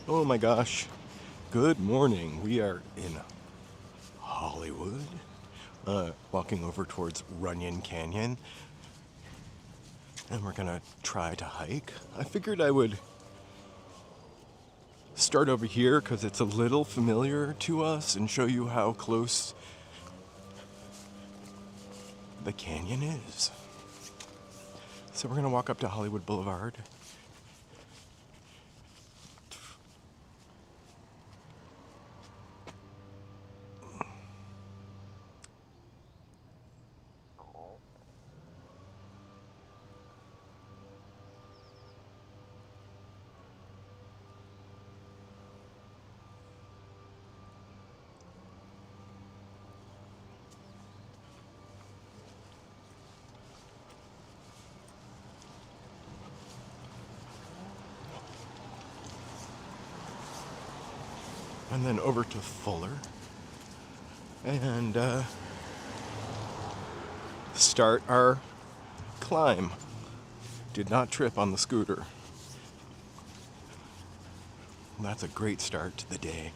Oh my gosh. Good morning. We are in Hollywood, walking over towards Runyon Canyon, and we're gonna try to hike. I figured I would start over here because it's a little familiar to us and show you how close the canyon is. So we're gonna walk up to Hollywood Boulevard. And then over to Fuller and start our climb. Did not trip on the scooter. That's a great start to the day.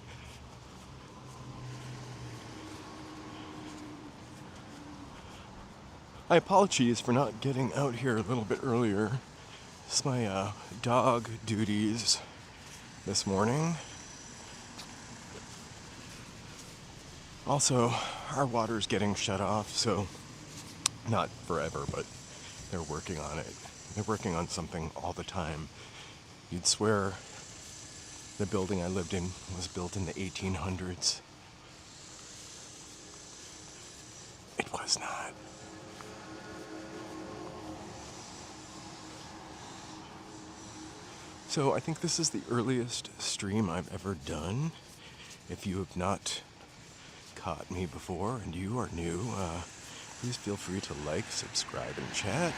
I apologize for not getting out here a little bit earlier. It's my dog duties this morning. Also, our water's getting shut off, so not forever, but they're working on it. They're working on something all the time. You'd swear the building I lived in was built in the 1800s. It was not. So I think this is the earliest stream I've ever done. If you have not caught me before and you are new, please feel free to like, subscribe, and chat.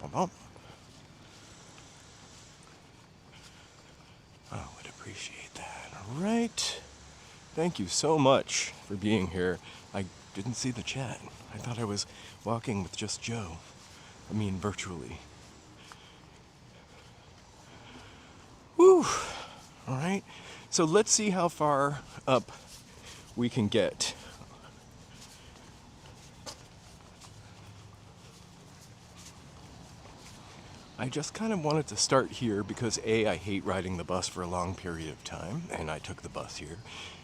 Bum-bum. I would appreciate that. All right. Thank you so much for being here. I didn't see the chat. I thought I was walking with just Joe. I mean, virtually. Woo! All right. So let's see how far up we can get. I just kind of wanted to start here because A, I hate riding the bus for a long period of time, and I took the bus here.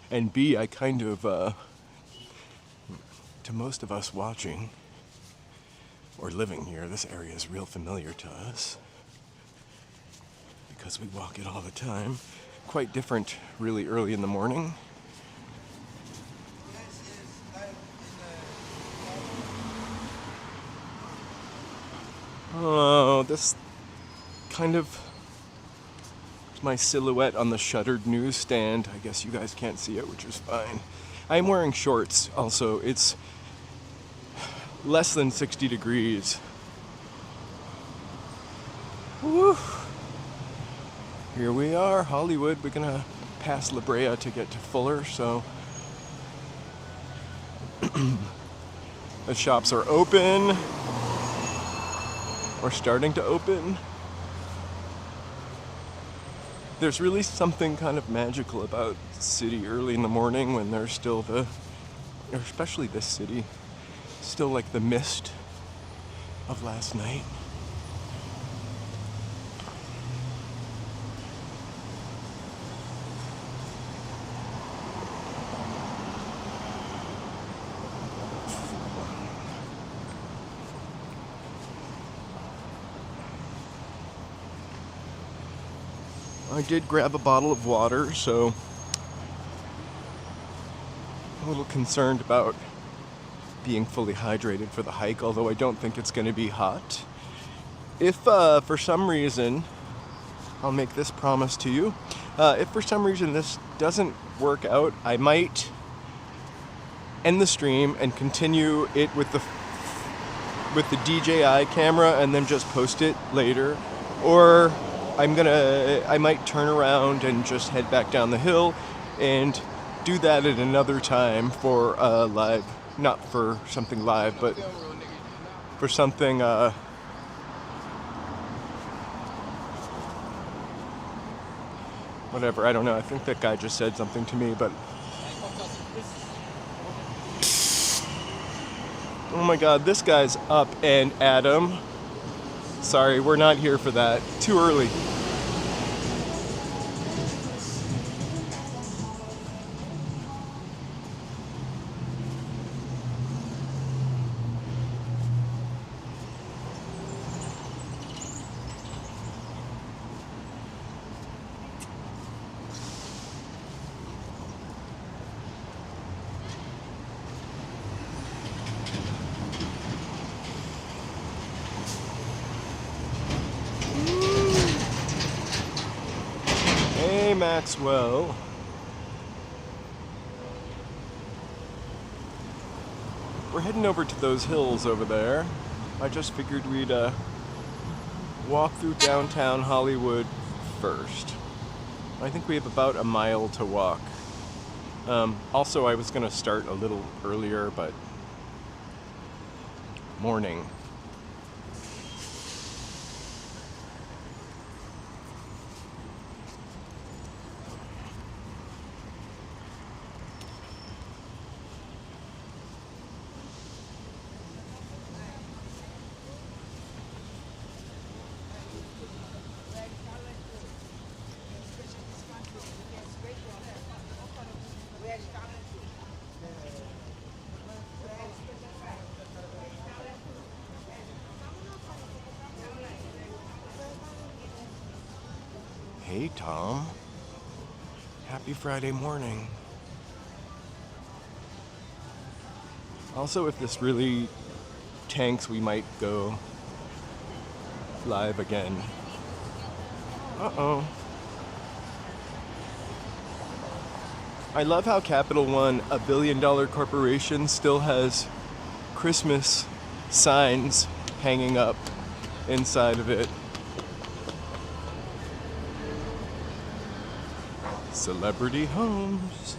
And B, I kind of, to most of us watching or living here, this area is real familiar to us because we walk it all the time. Quite different really early in the morning. Oh, this kind of is my silhouette on the shuttered newsstand. I guess you guys can't see it, which is fine. I'm wearing shorts also. It's less than 60 degrees. Woo! Here we are, Hollywood. We're gonna pass La Brea to get to Fuller, so the shops are open, or starting to open. There's really something kind of magical about the city early in the morning when there's still especially this city, still like the mist of last night. I did grab a bottle of water, so I'm a little concerned about being fully hydrated for the hike, although I don't think it's going to be hot. If for some reason, I'll make this promise to you, if for some reason this doesn't work out, I might end the stream and continue it with the DJI camera and then just post it later, or I might turn around and just head back down the hill and do that at another time for live, not for something live, but for something Whatever, I don't know. I think that guy just said something to me, but... Oh my god, this guy's up and Adam. Sorry, we're not here for that. Too early. Hey, Maxwell. We're heading over to those hills over there. I just figured we'd walk through downtown Hollywood first. I think we have about a mile to walk. Also, I was going to start a little earlier, but morning. Hey, Tom. Happy Friday morning. Also, if this really tanks, we might go live again. Uh-oh. I love how Capital One, a billion-dollar corporation, still has Christmas signs hanging up inside of it. Celebrity homes.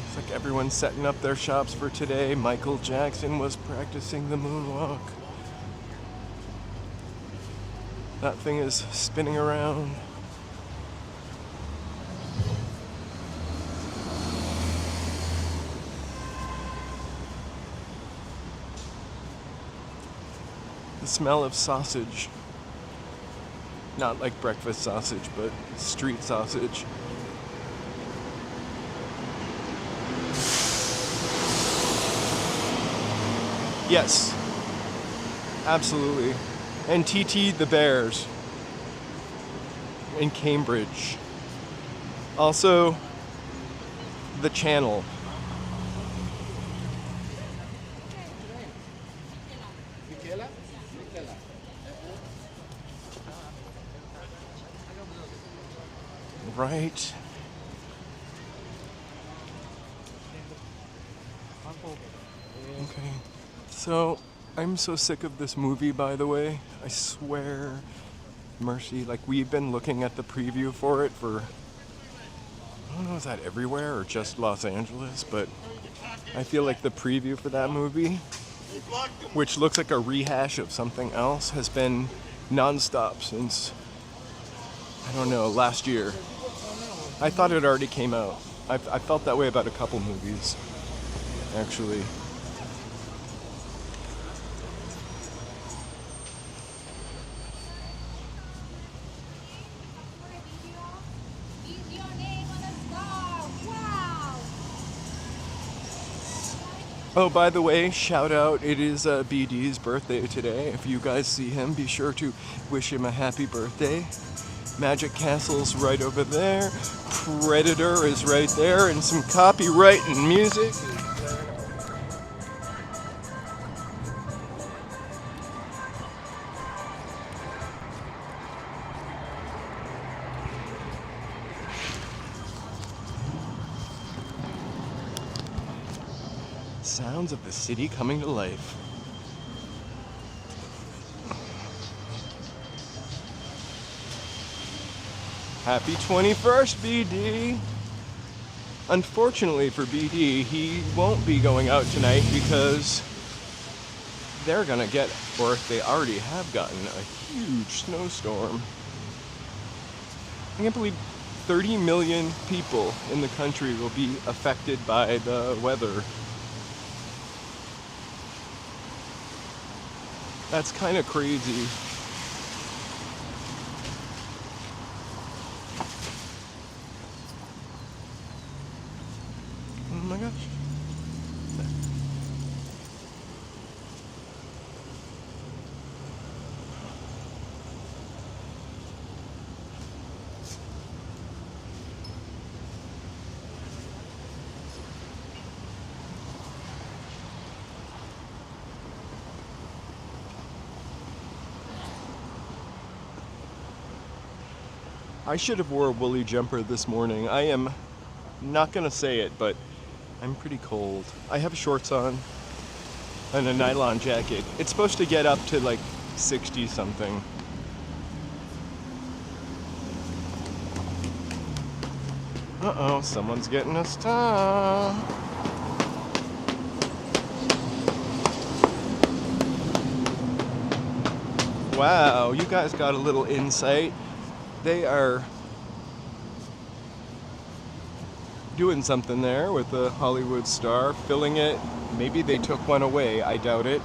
It's like everyone's setting up their shops for today. Michael Jackson was practicing the moonwalk. That thing is spinning around. The smell of sausage. Not like breakfast sausage, but street sausage. Yes. Absolutely. And TT the Bears. In Cambridge. Also, the channel. Right. Okay. So, I'm so sick of this movie, by the way. I swear. Mercy. Like, we've been looking at the preview for it for... I don't know, is that everywhere or just Los Angeles? But I feel like the preview for that movie, which looks like a rehash of something else, has been non-stop since, I don't know, last year. I thought it already came out. I felt that way about a couple movies, actually. Oh, by the way, shout out, it is BD's birthday today. If you guys see him, be sure to wish him a happy birthday. Magic Castle's right over there. Predator is right there, and some copyright and music. Sounds of the city coming to life. Happy 21st, BD! Unfortunately for BD, he won't be going out tonight because they're gonna get, or if they already have gotten, a huge snowstorm. I can't believe 30 million people in the country will be affected by the weather. That's kind of crazy. Oh my gosh. I should have wore a woolly jumper this morning. I am not gonna say it, but I'm pretty cold. I have shorts on and a nylon jacket. It's supposed to get up to like 60 something. Uh-oh, someone's getting a stop. Wow, you guys got a little insight. They are doing something there with the Hollywood star, filling it. Maybe they took one away. I doubt it.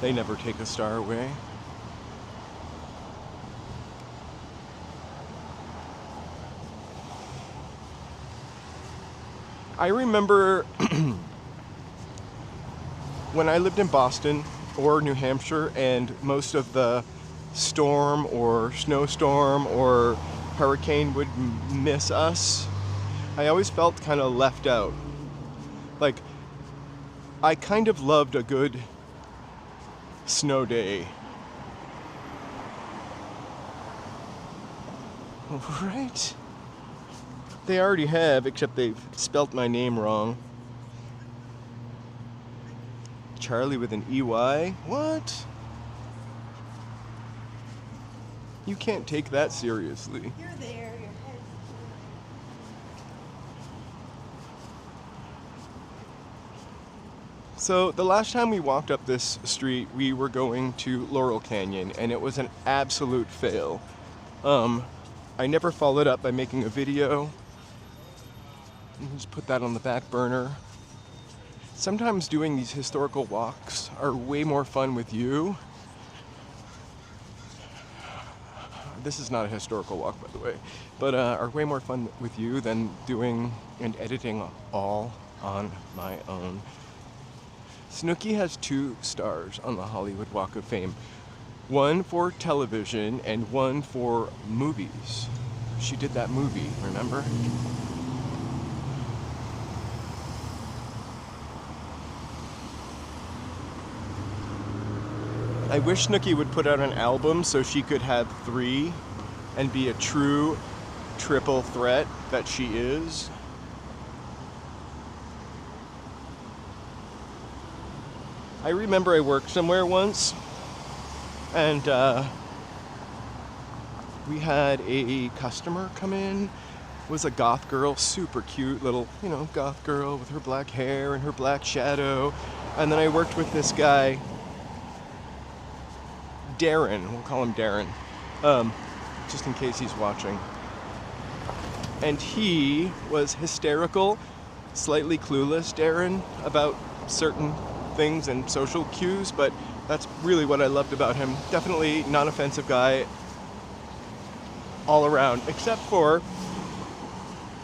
They never take a star away. I remember when I lived in Boston or New Hampshire and most of the storm or snowstorm or hurricane would miss us, I always felt kind of left out. Like, I kind of loved a good snow day. Right? They already have, except they've spelt my name wrong. Charlie with an EY? What? You can't take that seriously. You're there, your head's... So the last time we walked up this street, we were going to Laurel Canyon, and it was an absolute fail. I never followed up by making a video. Just put that on the back burner. Sometimes doing these historical walks are way more fun with you. This is not a historical walk, by the way, but are way more fun with you than doing and editing all on my own. Snooki has 2 stars on the Hollywood Walk of Fame. One for television and one for movies. She did that movie, remember? I wish Snooki would put out an album so she could have 3 and be a true triple threat that she is. I remember I worked somewhere once and we had a customer come in. It was a goth girl, super cute little, goth girl with her black hair and her black shadow. And then I worked with this guy, Darren, we'll call him Darren, just in case he's watching. And he was hysterical, slightly clueless, Darren, about certain things and social cues, but that's really what I loved about him. Definitely non-offensive guy all around, except for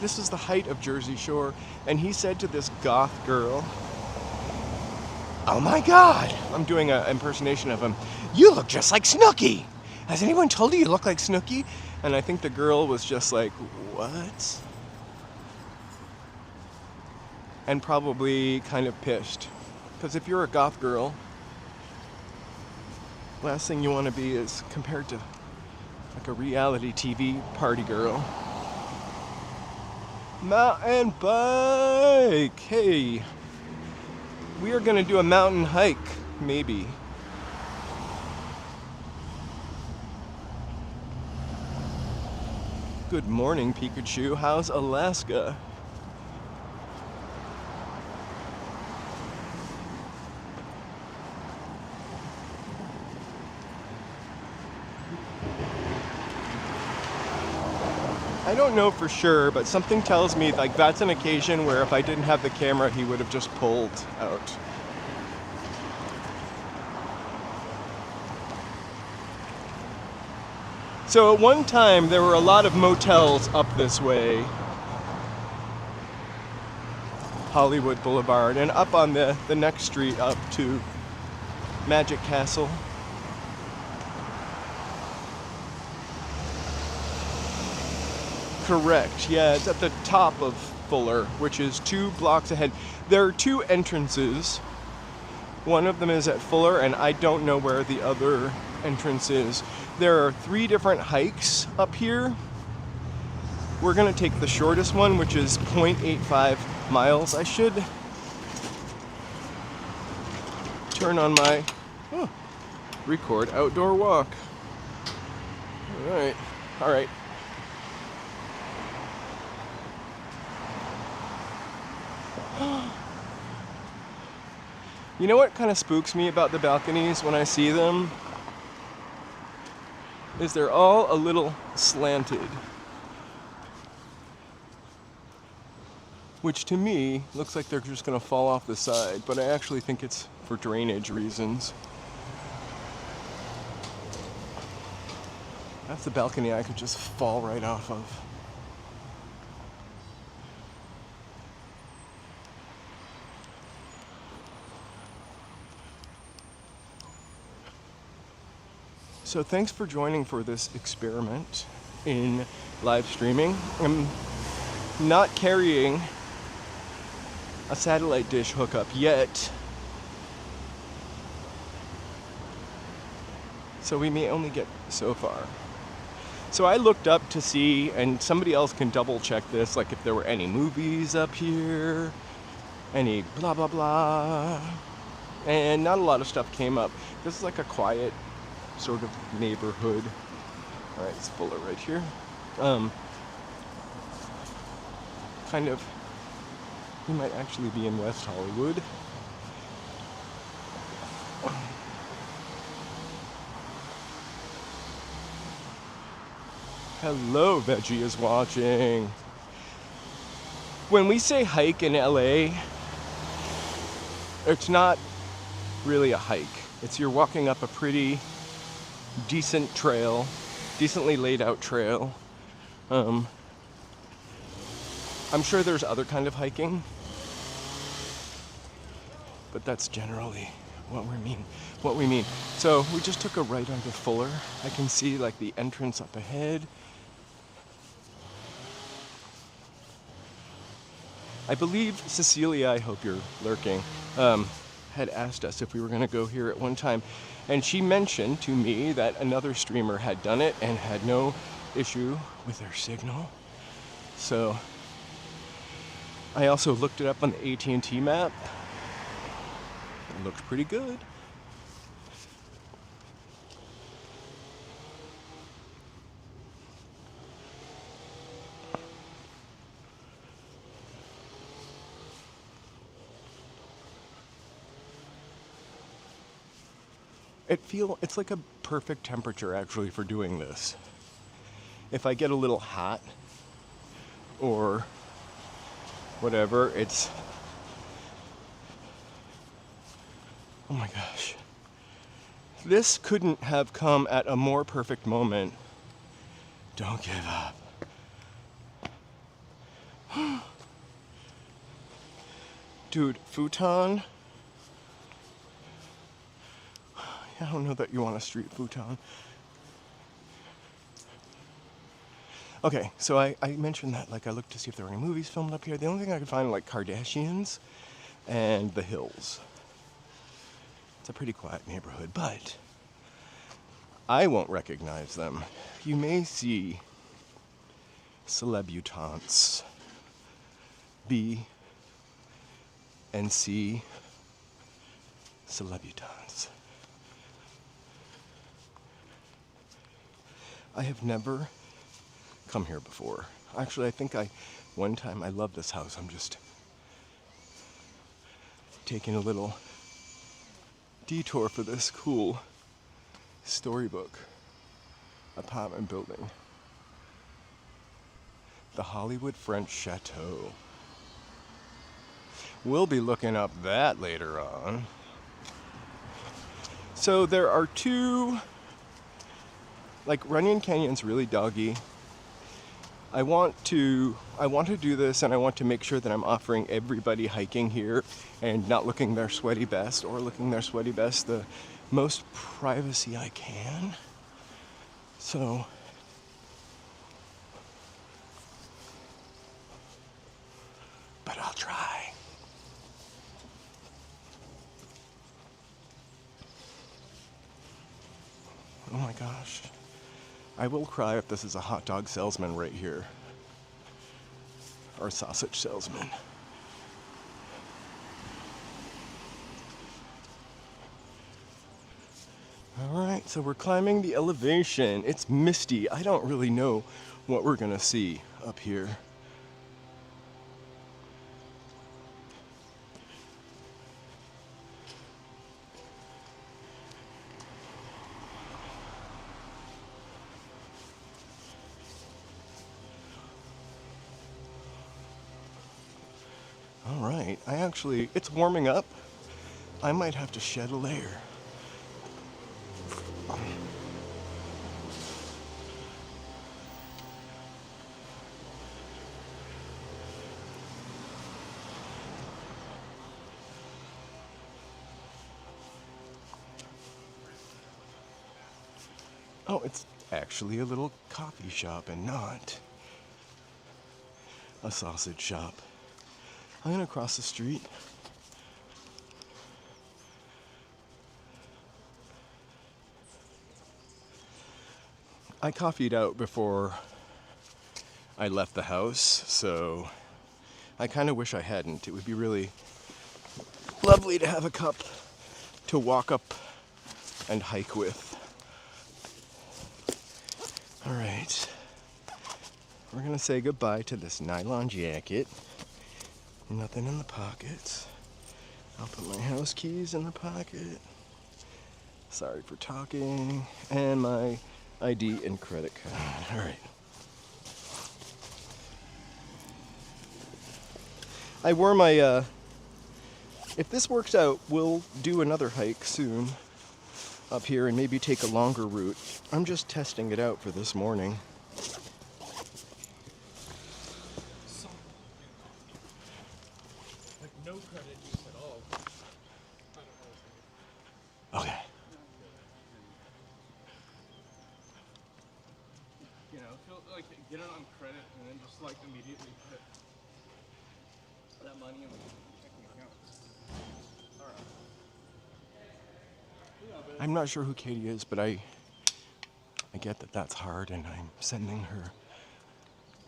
this is the height of Jersey Shore, and he said to this goth girl, "Oh my God," I'm doing an impersonation of him, "you look just like Snooki. Has anyone told you look like Snooki?" And I think the girl was just like, "What?" And probably kind of pissed. Because if you're a goth girl, last thing you want to be is compared to like a reality TV party girl. Mountain bike! Hey, we are going to do a mountain hike, maybe. Good morning, Pikachu. How's Alaska? I don't know for sure, but something tells me like that's an occasion where if I didn't have the camera, he would have just pulled out. So at one time, there were a lot of motels up this way. Hollywood Boulevard, and up on the next street up to Magic Castle. Correct, yeah, it's at the top of Fuller, which is 2 blocks ahead. There are 2 entrances. One of them is at Fuller, and I don't know where the other entrance is. There are 3 different hikes up here. We're gonna take the shortest one, which is 0.85 miles. I should turn on my record outdoor walk. All right. You know what kind of spooks me about the balconies when I see them? Is they're all a little slanted. Which to me looks like they're just gonna fall off the side, but I actually think it's for drainage reasons. That's the balcony I could just fall right off of. So thanks for joining for this experiment in live streaming. I'm not carrying a satellite dish hookup yet, so we may only get so far. So I looked up to see, and somebody else can double check this, like if there were any movies up here, any blah blah blah, and not a lot of stuff came up. This is like a quiet sort of neighborhood. All right, it's Fuller right here. Kind of, we might actually be in West Hollywood. Hello, Veggie is watching. When we say hike in LA, it's not really a hike. It's you're walking up a pretty decent trail, decently laid out trail. I'm sure there's other kind of hiking, but that's generally what we mean. So we just took a right onto Fuller. I can see like the entrance up ahead. I believe Cecilia, I hope you're lurking, had asked us if we were going to go here at one time. And she mentioned to me that another streamer had done it and had no issue with their signal. So I also looked it up on the AT&T map. It looks pretty good. It's like a perfect temperature actually for doing this. If I get a little hot or whatever, it's, oh my gosh. This couldn't have come at a more perfect moment. Don't give up. Dude, futon. I don't know that you want a street futon. Okay, so I mentioned that, like, I looked to see if there were any movies filmed up here. The only thing I could find are, like, Kardashians and the hills. It's a pretty quiet neighborhood, but I won't recognize them. You may see celebutants B and C celebutants. I have never come here before. Actually, I think one time I love this house. I'm just taking a little detour for this cool storybook apartment building. the Hollywood French Chateau. We'll be looking up that later on. So there are two, like Runyon Canyon's really doggy. I want to do this, and I want to make sure that I'm offering everybody hiking here and not looking their sweaty best, or looking their sweaty best the most privacy I can. So but I'll try. Oh my gosh. I will cry if this is a hot dog salesman right here. Or a sausage salesman. Alright, so we're climbing the elevation. It's misty. I don't really know what we're gonna see up here. Alright, it's warming up. I might have to shed a layer. Oh, it's actually a little coffee shop and not a sausage shop. I'm gonna cross the street. I coffeeed out before I left the house, so I kind of wish I hadn't. It would be really lovely to have a cup to walk up and hike with. All right, we're gonna say goodbye to this nylon jacket. Nothing in the pockets. I'll put my house keys in the pocket. Sorry for talking. And my ID and credit card. All right. I wore my, if this works out, we'll do another hike soon up here and maybe take a longer route. I'm just testing it out for this morning. Like no credit use at all. Okay. You know, feel like get it on credit and then just like immediately put that money in the checking account. Alright. I'm not sure who Katie is, but I get that that's hard, and I'm sending her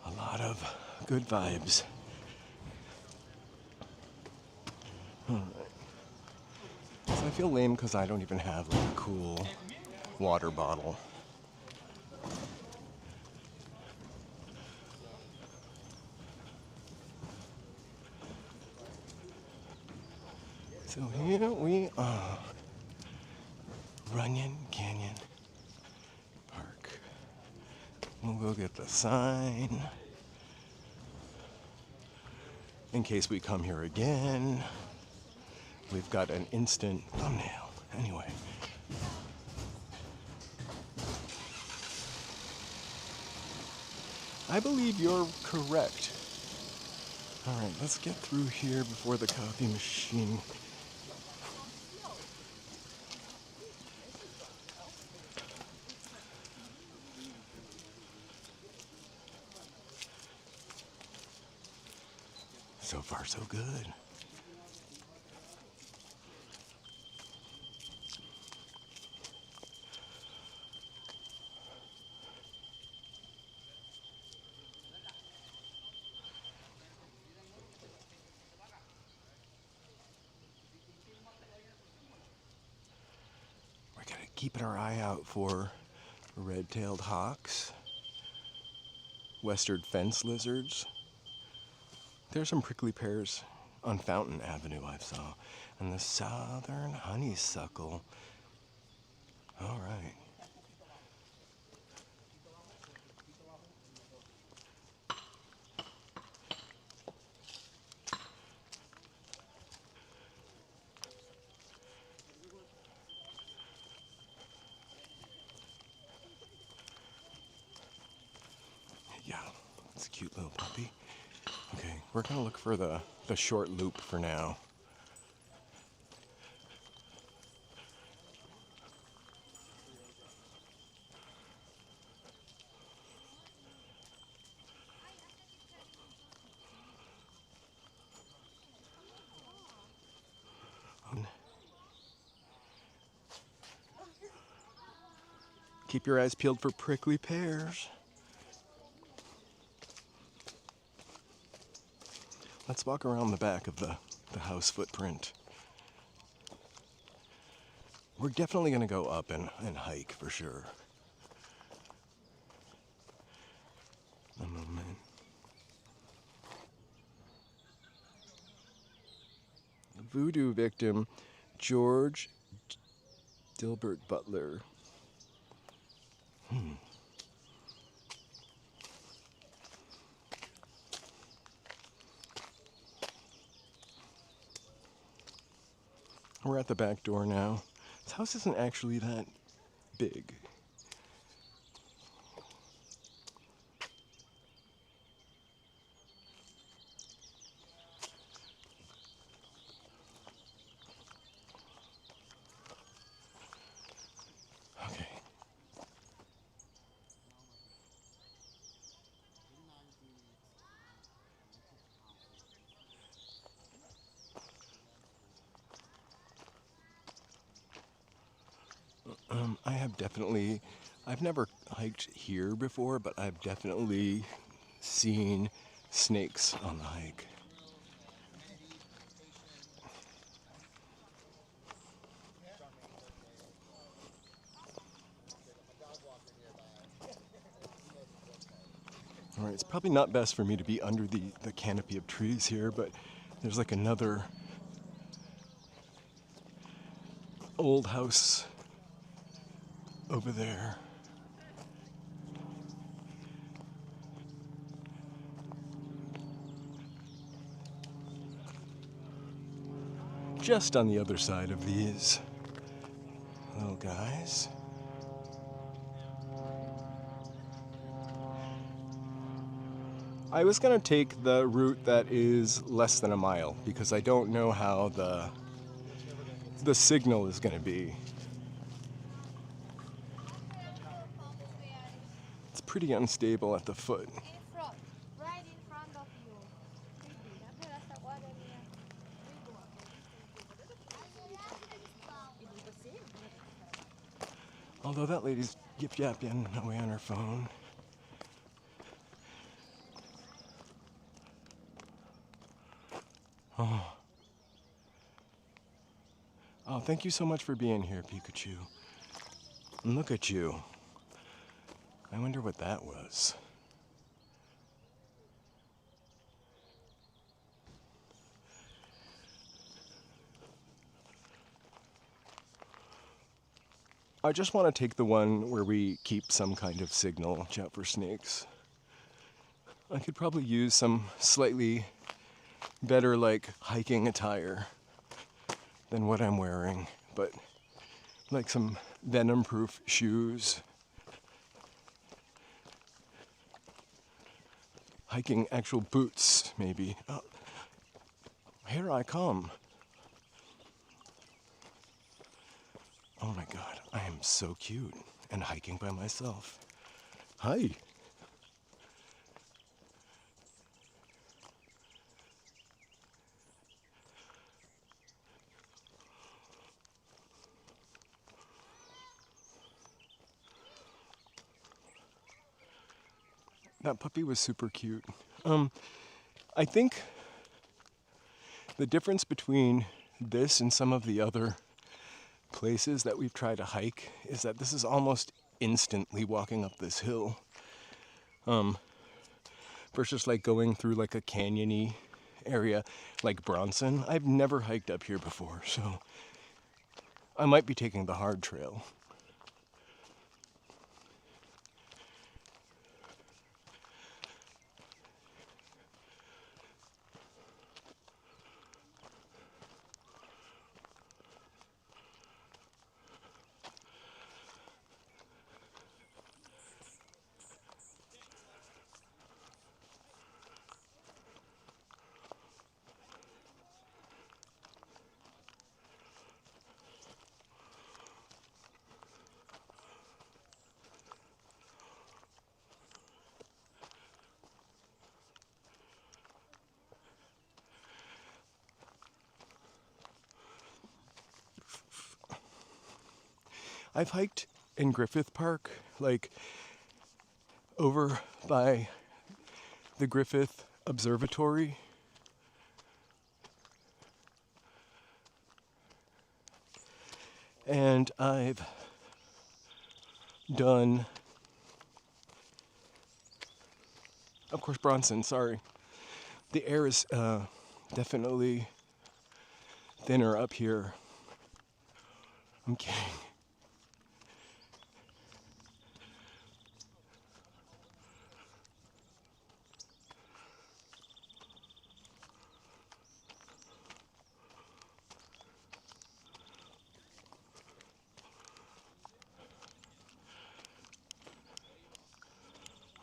a lot of good vibes. All right. So I feel lame because I don't even have like a cool water bottle. So here we are, Runyon Canyon Park. We'll go get the sign in case we come here again. We've got an instant thumbnail. Anyway. I believe you're correct. All right, let's get through here before the coffee machine. So far, so good. We're gonna keep our eye out for red-tailed hawks, western fence lizards. There's some prickly pears on Fountain Avenue I saw, and the southern honeysuckle. All right. That's a cute little puppy. Okay, we're gonna look for the short loop for now. Keep your eyes peeled for prickly pears. Let's walk around the back of the house footprint. We're definitely going to go up and hike for sure. A moment. Voodoo victim George Dilbert Butler. We're at the back door now. This house isn't actually that big. Okay. I've never hiked here before, but I've definitely seen snakes on the hike. All right, it's probably not best for me to be under the canopy of trees here, but there's like another old house over there. Just on the other side of these little guys. I was gonna take the route that is less than a mile because I don't know how the signal is gonna be. It's pretty unstable at the foot. Right in front of you. Although that lady's yip-yapping away on her phone. Oh, thank you so much for being here, Pikachu. And look at you. I wonder what that was. I just want to take the one where we keep some kind of signal, watch out for snakes. I could probably use some slightly better, like, hiking attire than what I'm wearing, but like some venom-proof shoes. Hiking actual boots, maybe. Oh, here I come. Oh my god, I am so cute and hiking by myself. Hi. That puppy was super cute. I think the difference between this and some of the other places that we've tried to hike is that this is almost instantly walking up this hill. Versus like going through like a canyony area like Bronson. I've never hiked up here before, so I might be taking the hard trail. I've hiked in Griffith Park, like over by the Griffith Observatory. And I've done, of course, Bronson, sorry. The air is definitely thinner up here. I'm kidding.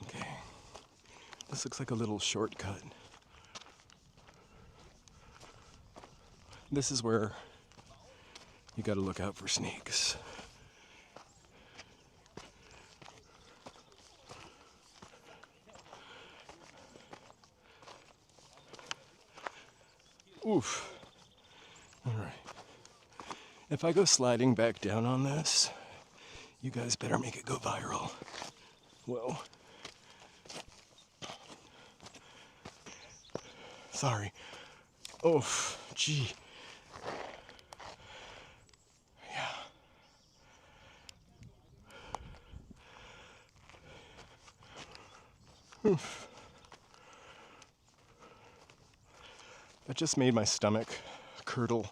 Okay. This looks like a little shortcut. This is where you gotta look out for snakes. Oof. All right. If I go sliding back down on this, you guys better make it go viral. Whoa. Sorry. Oh, gee. Yeah. Oof. That just made my stomach curdle.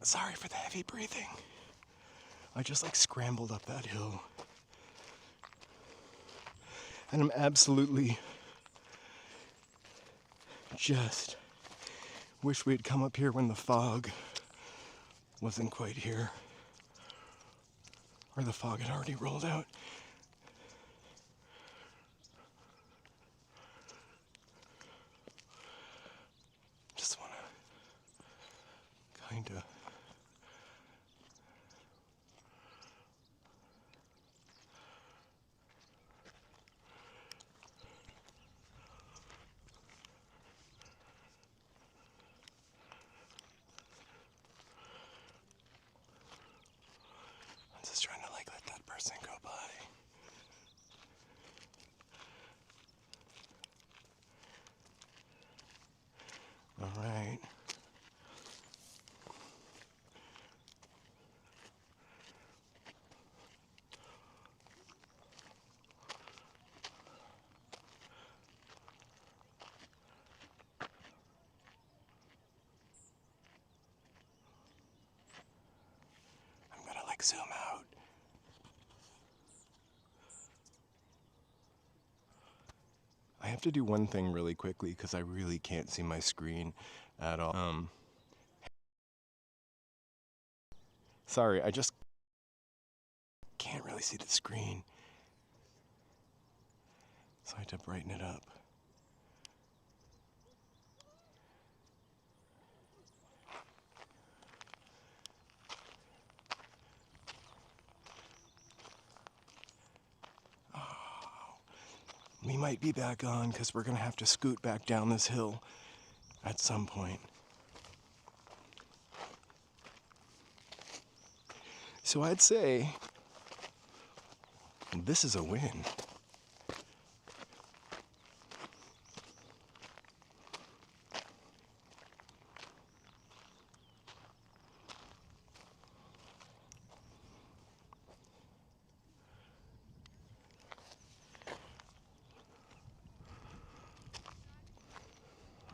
Sorry for the heavy breathing. I just like scrambled up that hill. And I'm absolutely just wish we'd come up here when the fog wasn't quite here. Or the fog had already rolled out. Just wanna kinda I'm just trying to like let that person go by. All right. I'm gonna like zoom out. I have to do one thing really quickly because I really can't see my screen at all. Sorry, I just can't really see the screen. So I had to brighten it up. We might be back on because we're gonna have to scoot back down this hill at some point. So I'd say this is a win.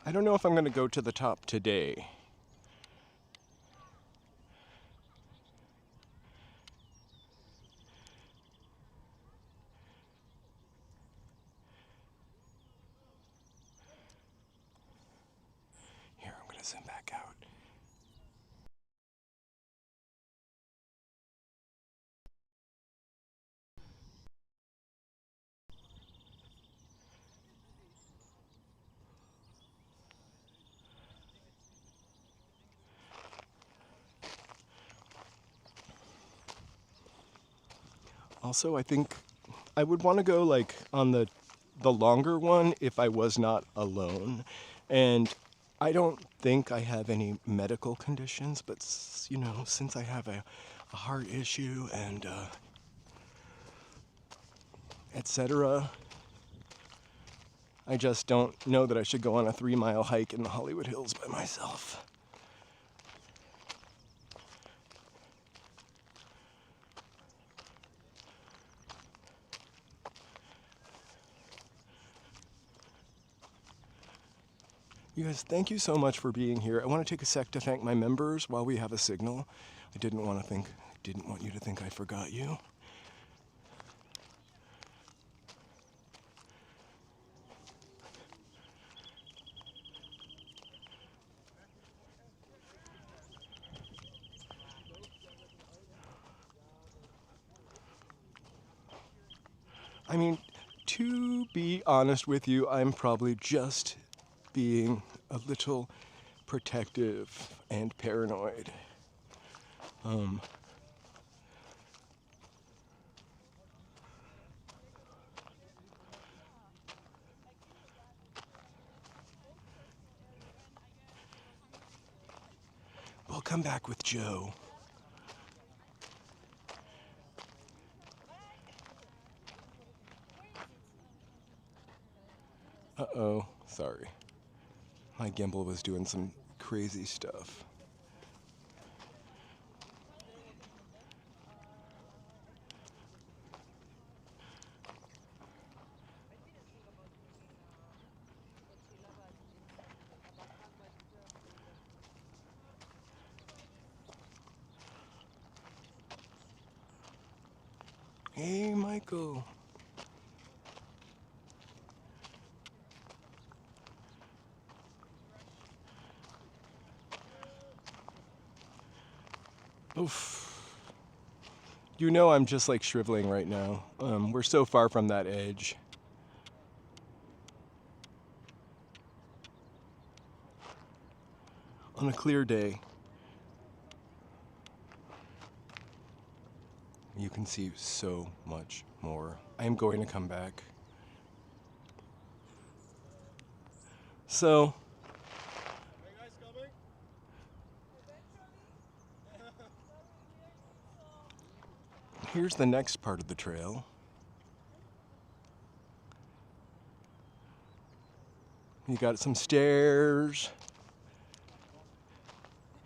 I don't know if I'm gonna go to the top today. Here, I'm gonna zoom back out. Also, I think I would want to go like on the longer one if I was not alone. And I don't think I have any medical conditions, but you know, since I have a heart issue and etc., I just don't know that I should go on a 3-mile hike in the Hollywood Hills by myself. You guys, thank you so much for being here. I want to take a sec to thank my members while we have a signal. I didn't want you to think I forgot you. I mean, to be honest with you, I'm probably just being a little protective and paranoid. We'll come back with Joe. Uh-oh, sorry. My gimbal was doing some crazy stuff. Hey, Michael. Oof. You know I'm just like shriveling right now. We're so far from that edge. On a clear day, you can see so much more. I am going to come back. So, here's the next part of the trail. You got some stairs.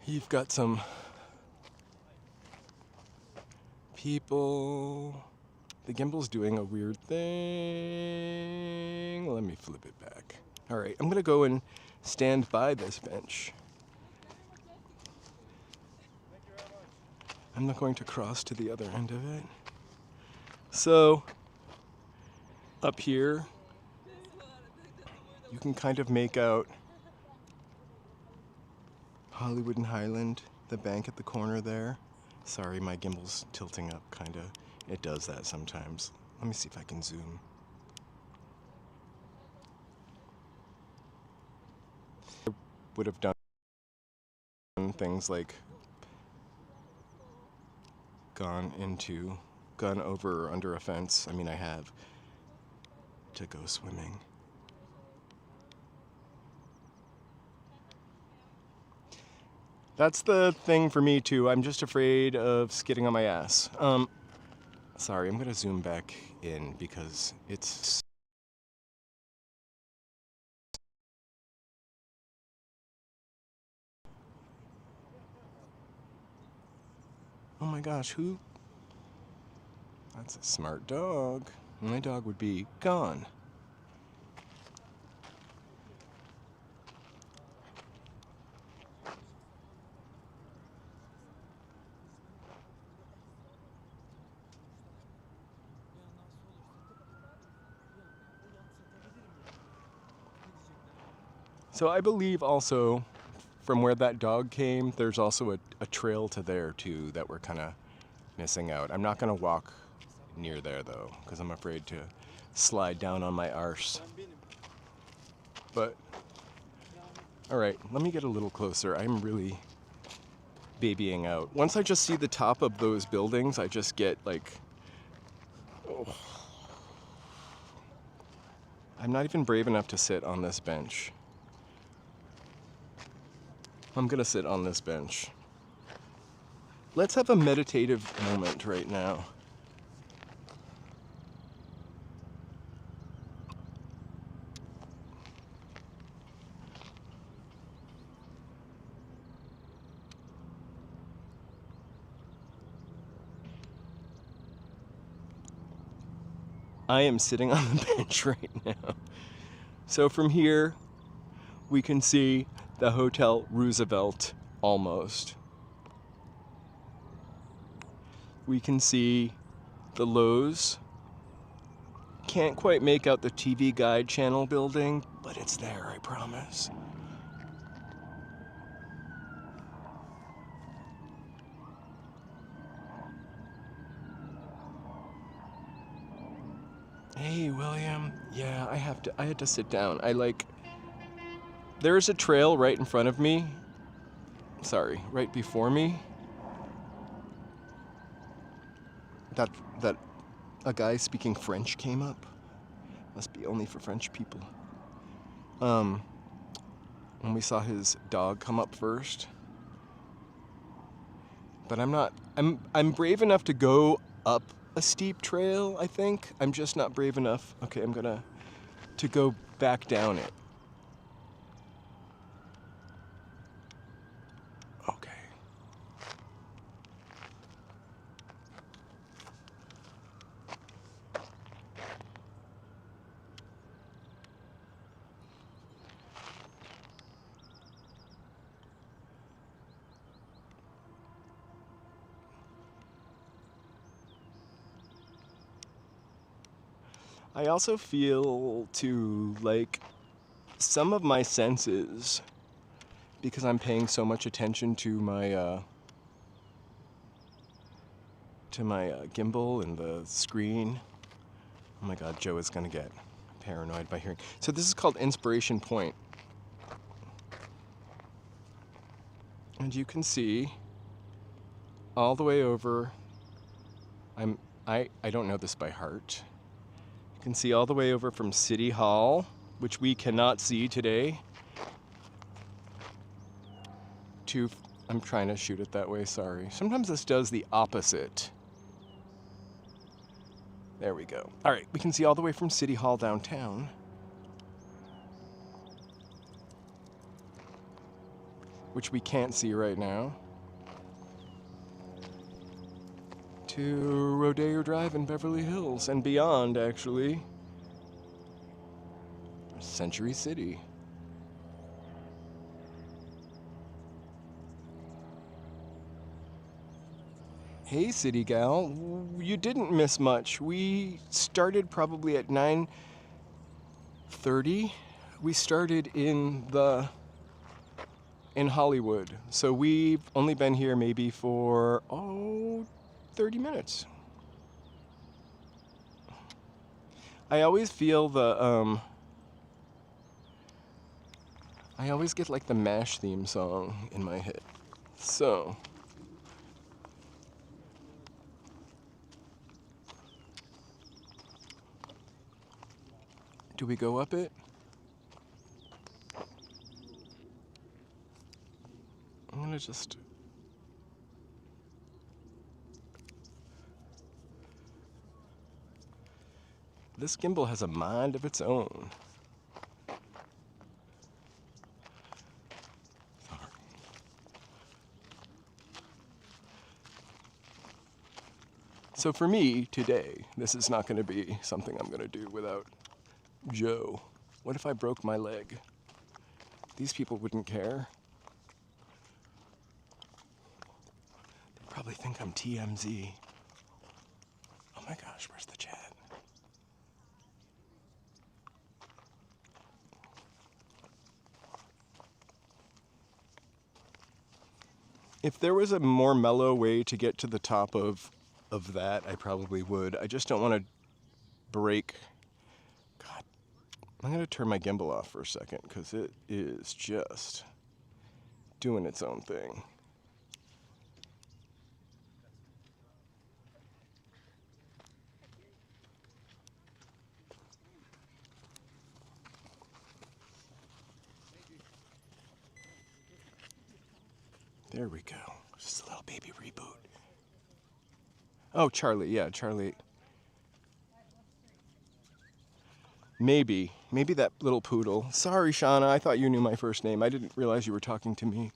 You've got some people. The gimbal's doing a weird thing. Let me flip it back. All right, I'm gonna go and stand by this bench. I'm not going to cross to the other end of it. So, up here, you can kind of make out Hollywood and Highland, the bank at the corner there. Sorry, my gimbal's tilting up, kinda. It does that sometimes. Let me see if I can zoom. I would have done things like gone over or under a fence. I mean, I have to go swimming. That's the thing for me too. I'm just afraid of skidding on my ass. Sorry, I'm gonna zoom back in because it's... Oh my gosh, who? That's a smart dog. My dog would be gone. So I believe also, from where that dog came, there's also a trail to there too that we're kind of missing out. I'm not gonna walk near there though, because I'm afraid to slide down on my arse. But, all right, let me get a little closer. I'm really babying out. Once I just see the top of those buildings, I just get like I'm not even brave enough to sit on this bench. I'm gonna sit on this bench. Let's have a meditative moment right now. I am sitting on the bench right now. So from here, we can see the Hotel Roosevelt almost. We can see the Lowe's. Can't quite make out the TV Guide channel building, but it's there, I promise. Hey, William. Yeah, I had to sit down. There's a trail right in front of me. Sorry, right before me. That a guy speaking French came up. Must be only for French people. When we saw his dog come up first. But I'm brave enough to go up a steep trail, I think. I'm just not brave enough. Okay, to go back down it. Okay. I also feel some of my senses, because I'm paying so much attention to my gimbal and the screen. Oh my God, Joe is gonna get paranoid by hearing. So this is called Inspiration Point. And you can see all the way over, I don't know this by heart. You can see all the way over from City Hall, which we cannot see today, to, I'm trying to shoot it that way, sorry. Sometimes this does the opposite. There we go. All right, we can see all the way from City Hall downtown. Which we can't see right now. To Rodeo Drive in Beverly Hills and beyond, actually. Century City. Hey, City Gal, you didn't miss much. We started probably at 9:30. We started in Hollywood. So we've only been here maybe for, 30 minutes. I always feel I always get like the MASH theme song in my head. So, do we go up it? I'm gonna just... This gimbal has a mind of its own. So for me, today, this is not going to be something I'm going to do without Joe. What if I broke my leg? These people wouldn't care. They probably think I'm TMZ. Oh my gosh, where's the chat? If there was a more mellow way to get to the top of that, I probably would. I just don't want to break. God, I'm going to turn my gimbal off for a second because it is just doing its own thing. There we go. Just a little baby reboot. Oh, Charlie. Yeah, Charlie. Maybe that little poodle. Sorry, Shauna. I thought you knew my first name. I didn't realize you were talking to me.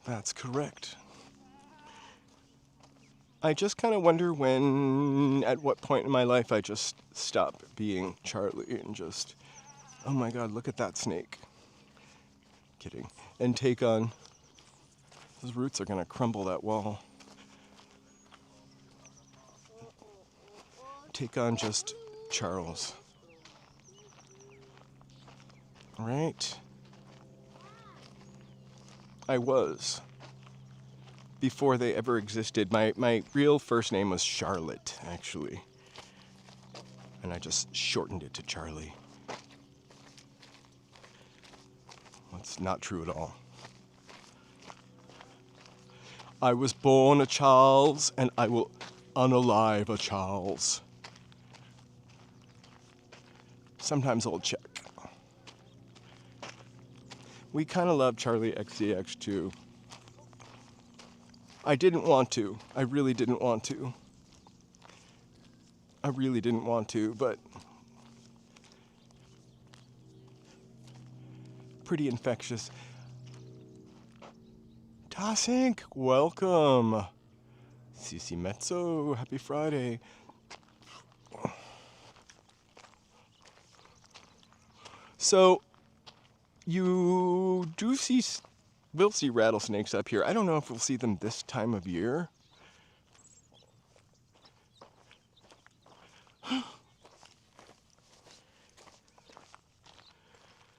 That's correct. I just kind of wonder at what point in my life I just stop being Charlie and just, oh my God, look at that snake. Kidding. And take on, those roots are going to crumble that wall. Take on just Charles. Right? I was. Before they ever existed. My real first name was Charlotte, actually. And I just shortened it to Charlie. That's not true at all. I was born a Charles, and I will unalive a Charles. Sometimes I'll check. We kind of love Charlie XCX too. I didn't want to. I really didn't want to. But pretty infectious. Tasink, welcome. Cici Mezzo, happy Friday. So, you do see, we'll see rattlesnakes up here. I don't know if we'll see them this time of year.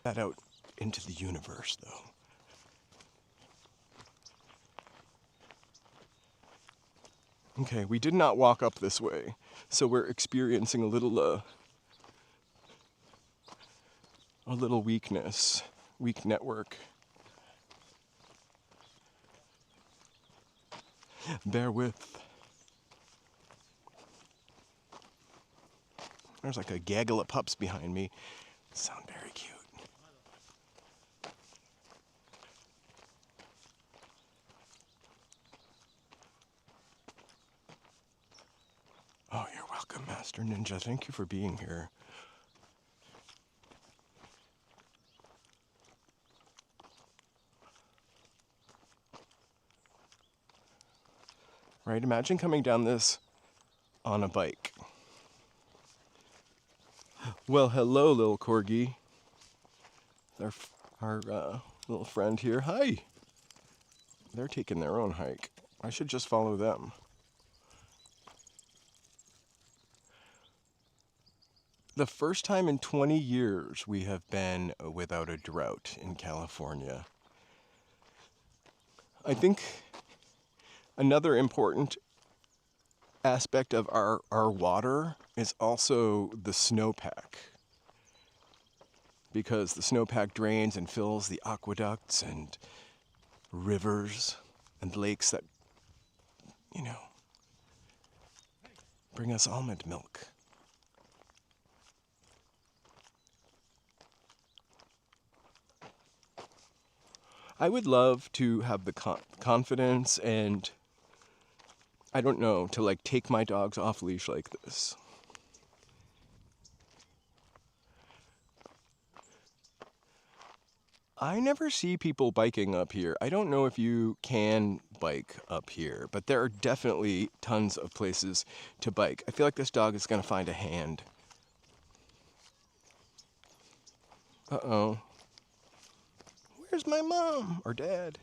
That out into the universe, though. Okay, we did not walk up this way, so we're experiencing a little weakness, weak network. Bear with. There's like a gaggle of pups behind me. Sound very cute. Oh, you're welcome, Master Ninja. Thank you for being here. Right, imagine coming down this on a bike. Well, hello, little corgi. Our little friend here. Hi. They're taking their own hike. I should just follow them. The first time in 20 years we have been without a drought in California. I think another important aspect of our water is also the snowpack. Because the snowpack drains and fills the aqueducts and rivers and lakes that, bring us almond milk. I would love to have the confidence and, I don't know, to take my dogs off leash like this. I never see people biking up here. I don't know if you can bike up here, but there are definitely tons of places to bike. I feel like this dog is going to find a hand. Uh-oh. Where's my mom or dad?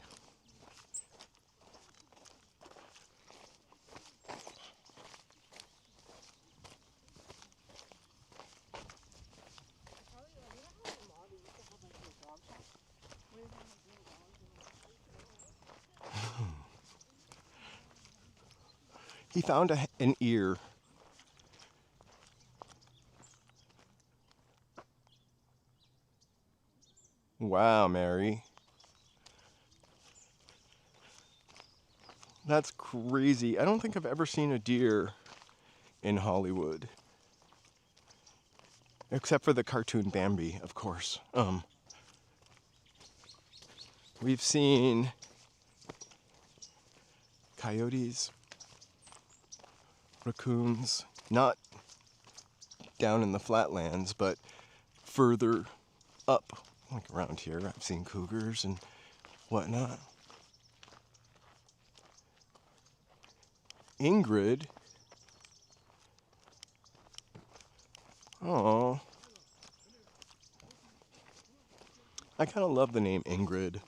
He found an ear. Wow, Mary. That's crazy. I don't think I've ever seen a deer in Hollywood. Except for the cartoon Bambi, of course. We've seen coyotes, raccoons, not down in the flatlands, but further up, like around here. I've seen cougars and whatnot. Ingrid. Oh, I kind of love the name Ingrid.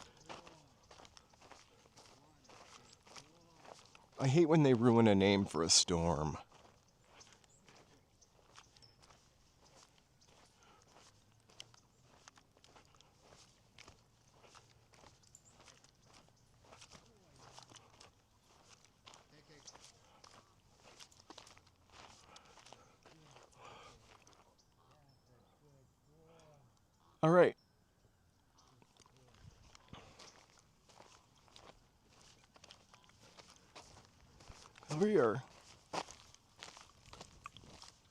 I hate when they ruin a name for a storm. All right. We are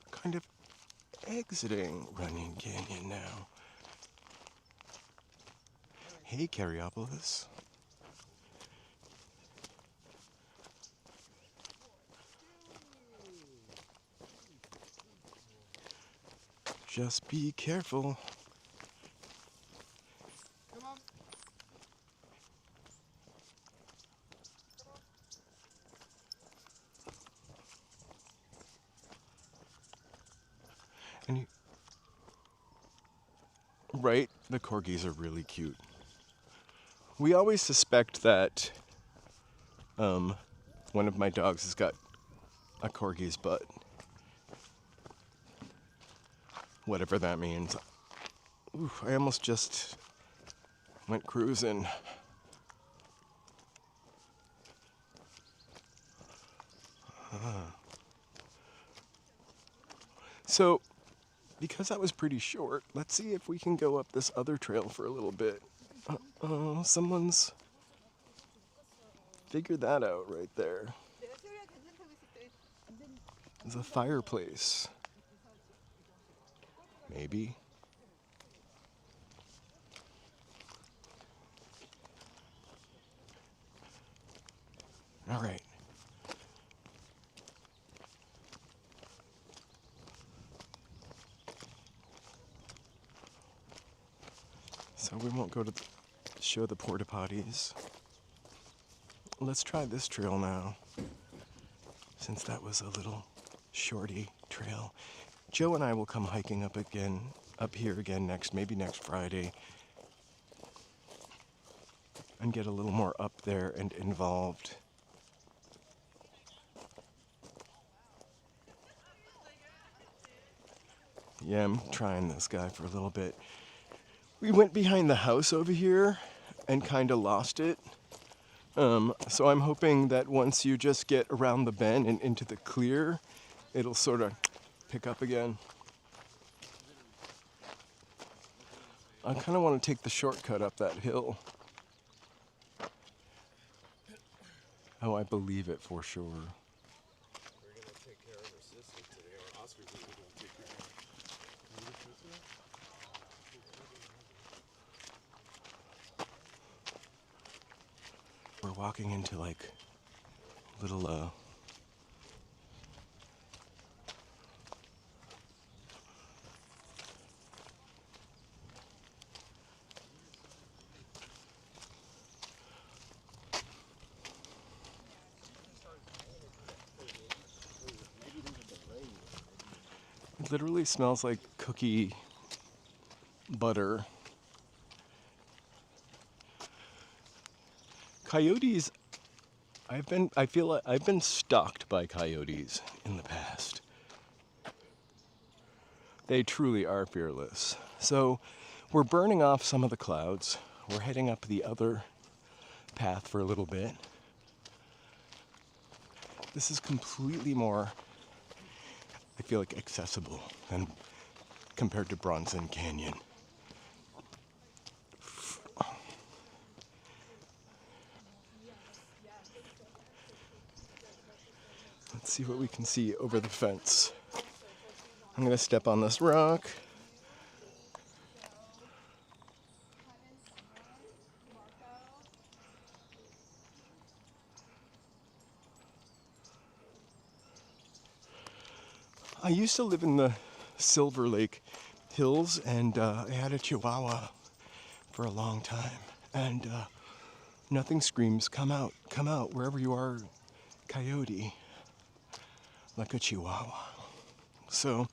kind of exiting Runyon Canyon now. Hey, Carriopolis. Just be careful. And right, the corgis are really cute. We always suspect that one of my dogs has got a corgi's butt. Whatever that means. Ooh, I almost just went cruising. So, because that was pretty short, let's see if we can go up this other trail for a little bit. Someone's figured that out right there. There's a fireplace. Maybe. All right. So we won't go to show the porta potties. Let's try this trail now, since that was a little shorty trail. Joe and I will come hiking up here again maybe next Friday, and get a little more up there and involved. Yeah, I'm trying this guy for a little bit. We went behind the house over here and kind of lost it. So I'm hoping that once you just get around the bend and into the clear, it'll sort of pick up again. I kind of want to take the shortcut up that hill. Oh, I believe it for sure. We're gonna take care of our sister today, or Oscar's gonna go take care of her. We're walking into like little it literally smells like cookie butter. Coyotes, I feel like I've been stalked by coyotes in the past. They truly are fearless. So we're burning off some of the clouds. We're heading up the other path for a little bit. This is completely more, I feel like, accessible than compared to Runyon Canyon. Let's see what we can see over the fence. I'm gonna step on this rock. I used to live in the Silver Lake Hills, and I had a Chihuahua for a long time. And nothing screams, come out, wherever you are, coyote, like a Chihuahua. So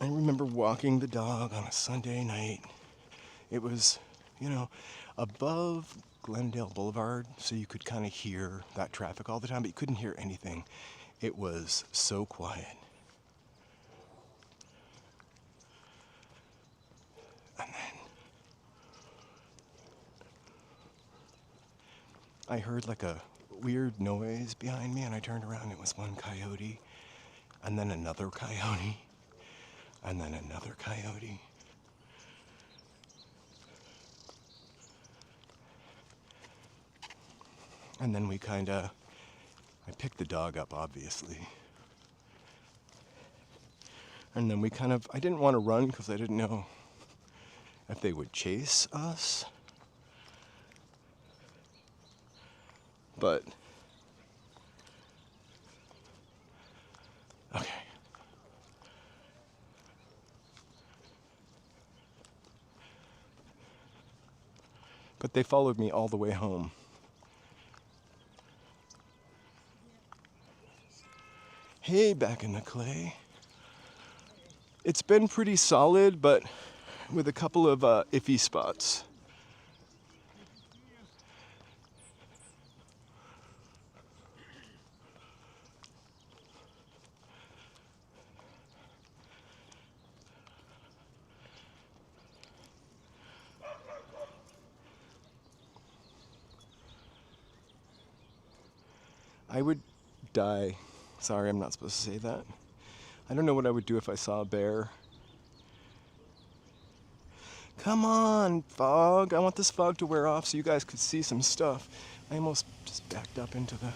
I remember walking the dog on a Sunday night. It was, above Glendale Boulevard, so you could kind of hear that traffic all the time, but you couldn't hear anything. It was so quiet. And then I heard like a weird noise behind me, and I turned around, and it was one coyote, and then another coyote, and then another coyote. And then I picked the dog up, obviously. And then I didn't want to run because I didn't know if they would chase us. But, okay. But they followed me all the way home. Hey, back in the clay. It's been pretty solid, but with a couple of iffy spots. I would die. Sorry, I'm not supposed to say that. I don't know what I would do if I saw a bear. Come on, fog. I want this fog to wear off so you guys could see some stuff. I almost just backed up into the...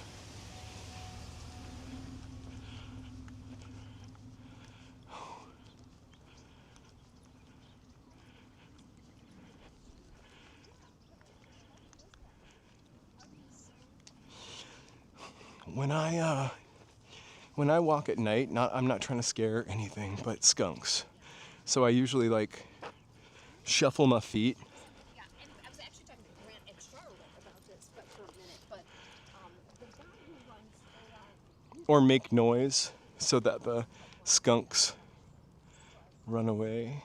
When I walk at night, I'm not trying to scare anything but skunks. So I usually shuffle my feet. Yeah, and I was actually talking to Grant and Charlotte about this, but for a minute. But the guy who runs Or make noise so that the skunks run away.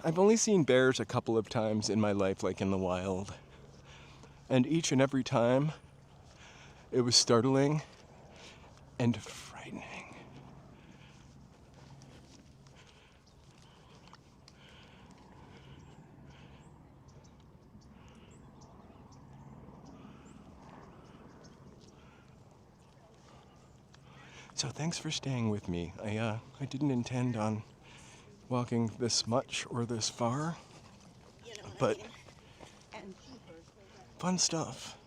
I've only seen bears a couple of times in my life, like in the wild. And each and every time, it was startling and frightening. So thanks for staying with me. I didn't intend on walking this much or this far, but fun stuff.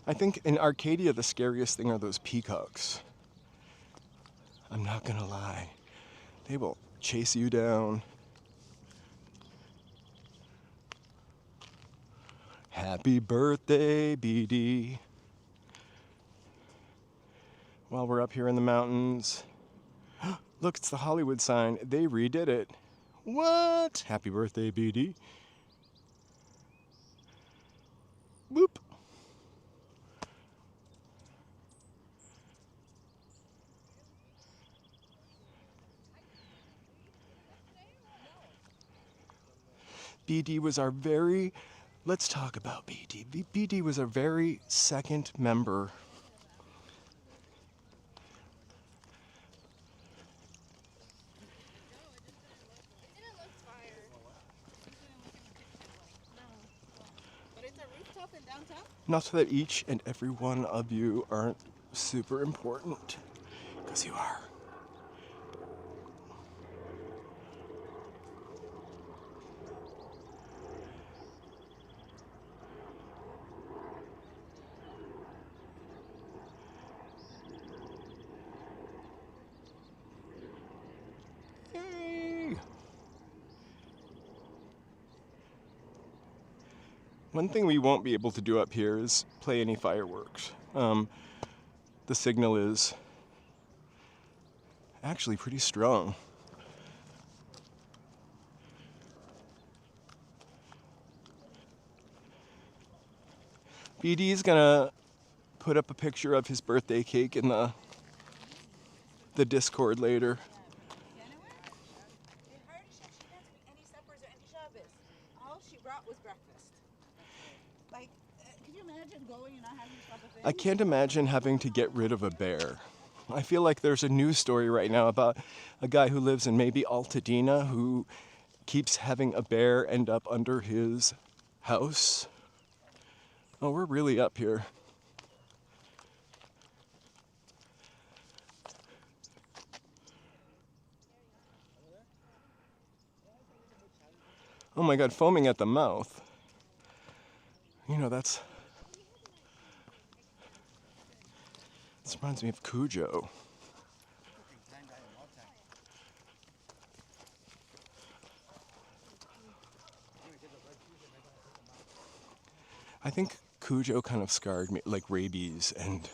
I think in Arcadia the scariest thing are those peacocks. I'm not gonna lie. They will chase you down. Happy birthday, BD. While we're up here in the mountains. Look, it's the Hollywood sign. They redid it. What? Happy birthday, BD. Boop. BD was our very, let's talk about BD. BD was our very second member Not that each and every one of you aren't super important, because you are. Yay! One thing we won't be able to do up here is play any fireworks. The signal is actually pretty strong. BD's gonna put up a picture of his birthday cake in the Discord later. Any suppers or any Shabbos. All she brought was breakfast. Like, can you imagine going and not having Shabbos? I can't imagine having to get rid of a bear. I feel like there's a news story right now about a guy who lives in maybe Altadena who keeps having a bear end up under his house. Oh, we're really up here. Oh my God, foaming at the mouth. You know, this reminds me of Cujo. I think Cujo kind of scarred me, like rabies and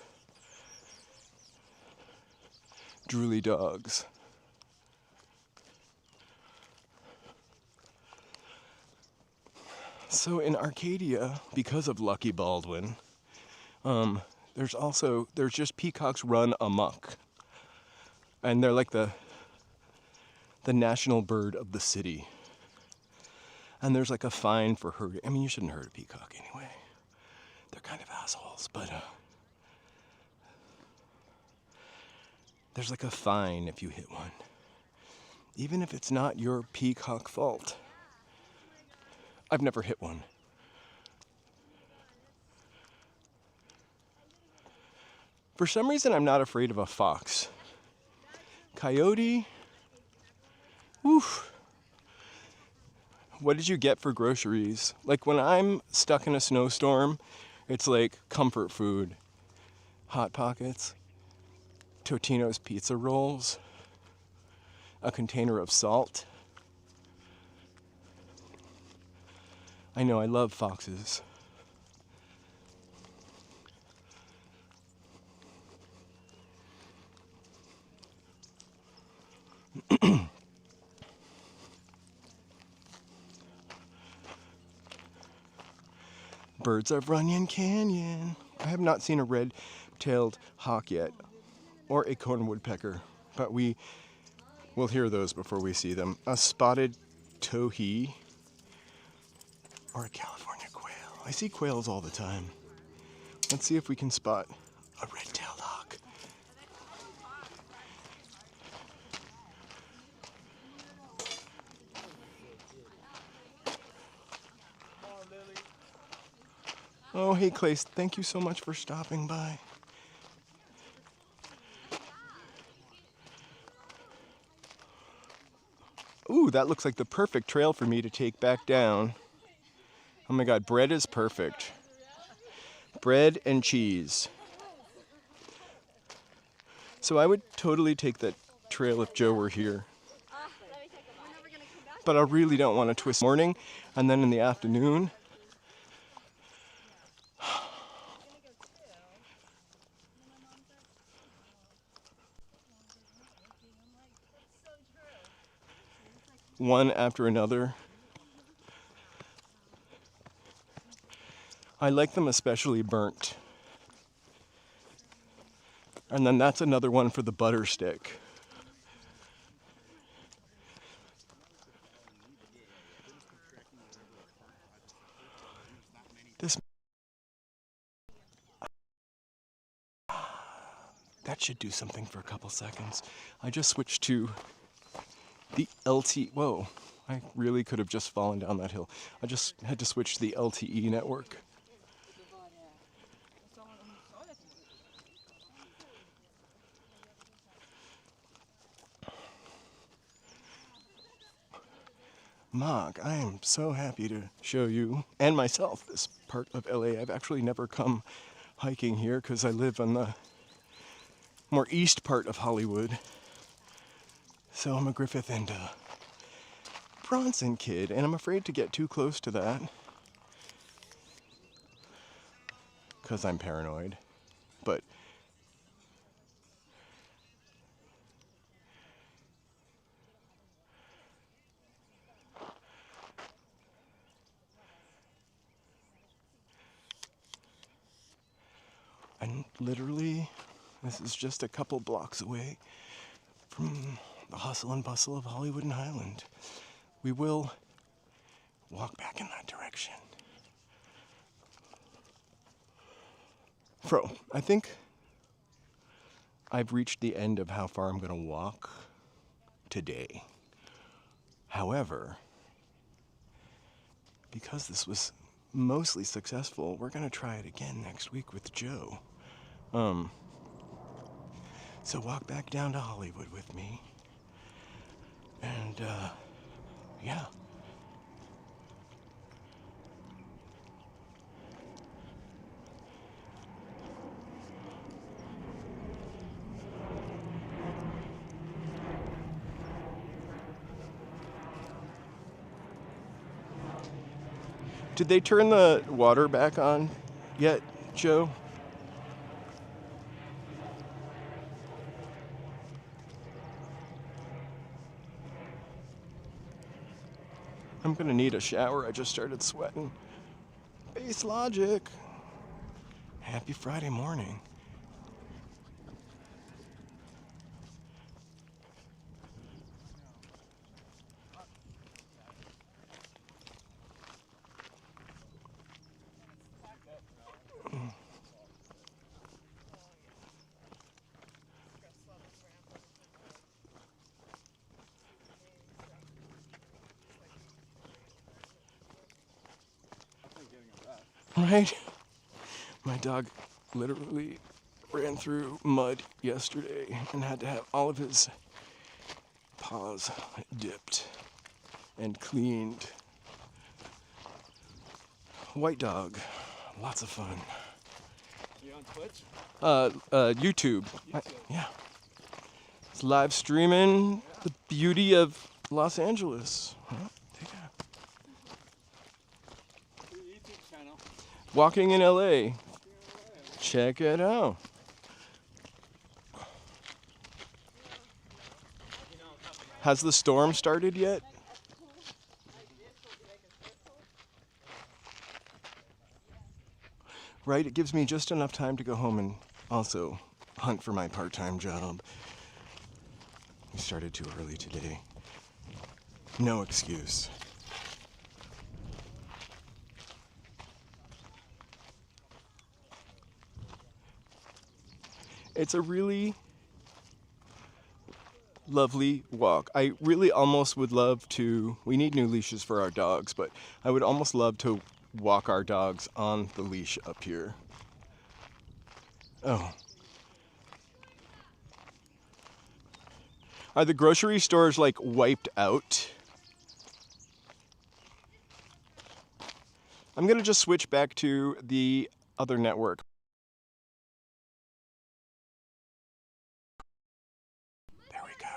drooly dogs. So in Arcadia, because of Lucky Baldwin, there's just peacocks run amok. And they're like the national bird of the city. And there's like a fine for herding. I mean, you shouldn't hurt a peacock anyway. They're kind of assholes, but there's like a fine if you hit one. Even if it's not your peacock fault. I've never hit one. For some reason, I'm not afraid of a fox. Coyote, woof. What did you get for groceries? Like when I'm stuck in a snowstorm, it's like comfort food. Hot Pockets, Totino's pizza rolls, a container of salt. I know, I love foxes. Birds of Runyon Canyon. I have not seen a red-tailed hawk yet, or a corn woodpecker, but we will hear those before we see them. A spotted towhee, or a California quail. I see quails all the time. Let's see if we can spot a red-tailed hawk. Oh, hey, Clay, thank you so much for stopping by. Ooh, that looks like the perfect trail for me to take back down. Oh my God, bread is perfect. Bread and cheese. So I would totally take that trail if Joe were here. But I really don't want to twist morning and then in the afternoon. One after another. I like them especially burnt. And then that's another one for the butter stick. That should do something for a couple seconds. I just switched to the LTE. Whoa, I really could have just fallen down that hill. I just had to switch to the LTE network. Mark, I am so happy to show you and myself this part of LA. I've actually never come hiking here because I live on the more east part of Hollywood. So I'm a Griffith and Bronson kid, and I'm afraid to get too close to that because I'm paranoid. But and literally, this is just a couple blocks away from the hustle and bustle of Hollywood and Highland. We will walk back in that direction. Bro, I think I've reached the end of how far I'm gonna walk today. However, because this was mostly successful, we're gonna try it again next week with Joe. So walk back down to Hollywood with me. And, yeah. Did they turn the water back on yet, Joe? I'm gonna need a shower. I just started sweating. Base logic. Happy Friday morning. Right? My dog literally ran through mud yesterday and had to have all of his paws dipped and cleaned. White dog. Lots of fun. You on Twitch? YouTube. Yeah. It's live streaming the beauty of Los Angeles. Well, take a Your YouTube channel. Walking in LA. Check it out. Has the storm started yet? Right, it gives me just enough time to go home and also hunt for my part-time job. We started too early today. No excuse. It's a really lovely walk. I really almost would love to, we need new leashes for our dogs, but I would almost love to walk our dogs on the leash up here. Oh. Are the grocery stores like wiped out? I'm gonna just switch back to the other network. There we go.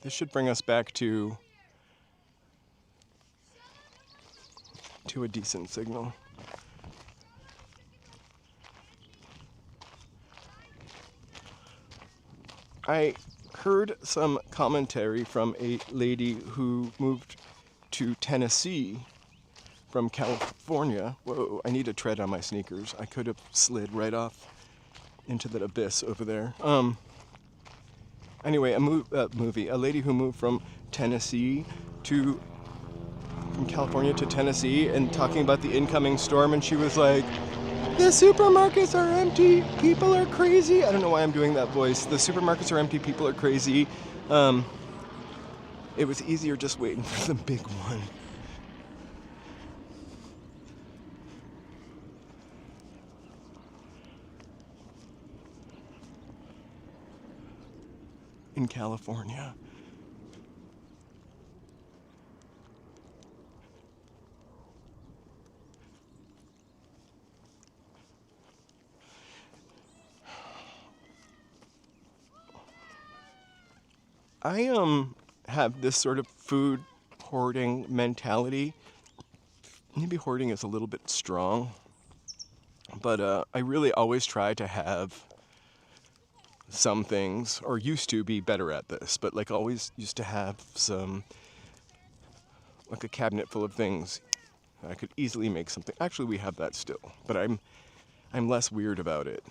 This should bring us back to a decent signal. I heard some commentary from a lady who moved to Tennessee from California. Whoa, I need to tread on my sneakers. I could have slid right off into that abyss over there. Anyway, a lady who moved from California to Tennessee and talking about the incoming storm, and she was like, the supermarkets are empty, people are crazy. I don't know why I'm doing that voice. The supermarkets are empty, people are crazy. It was easier just waiting for the big one. In California. I have this sort of food hoarding mentality. Maybe hoarding is a little bit strong, but I really always try to have some things, or used to be better at this, but like always used to have some, like a cabinet full of things. I could easily make something. Actually, we have that still, but I'm less weird about it.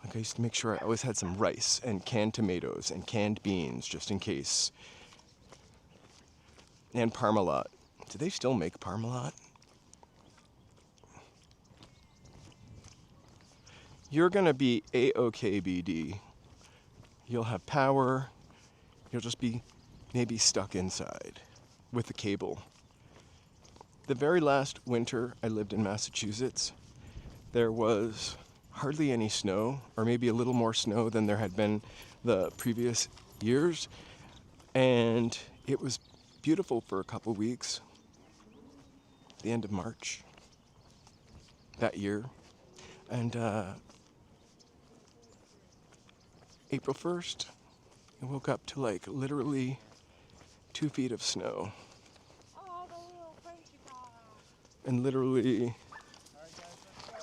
Like I used to make sure I always had some rice and canned tomatoes and canned beans just in case. And Parmalat. Do they still make Parmalat? You're gonna be A-OK, BD. You'll have power. You'll just be maybe stuck inside with the cable. The very last winter I lived in Massachusetts, there was hardly any snow, or maybe a little more snow than there had been the previous years. And it was beautiful for a couple weeks, the end of March that year. And April 1st, I woke up to like literally 2 feet of snow. Oh, the little Frenchy dog. And literally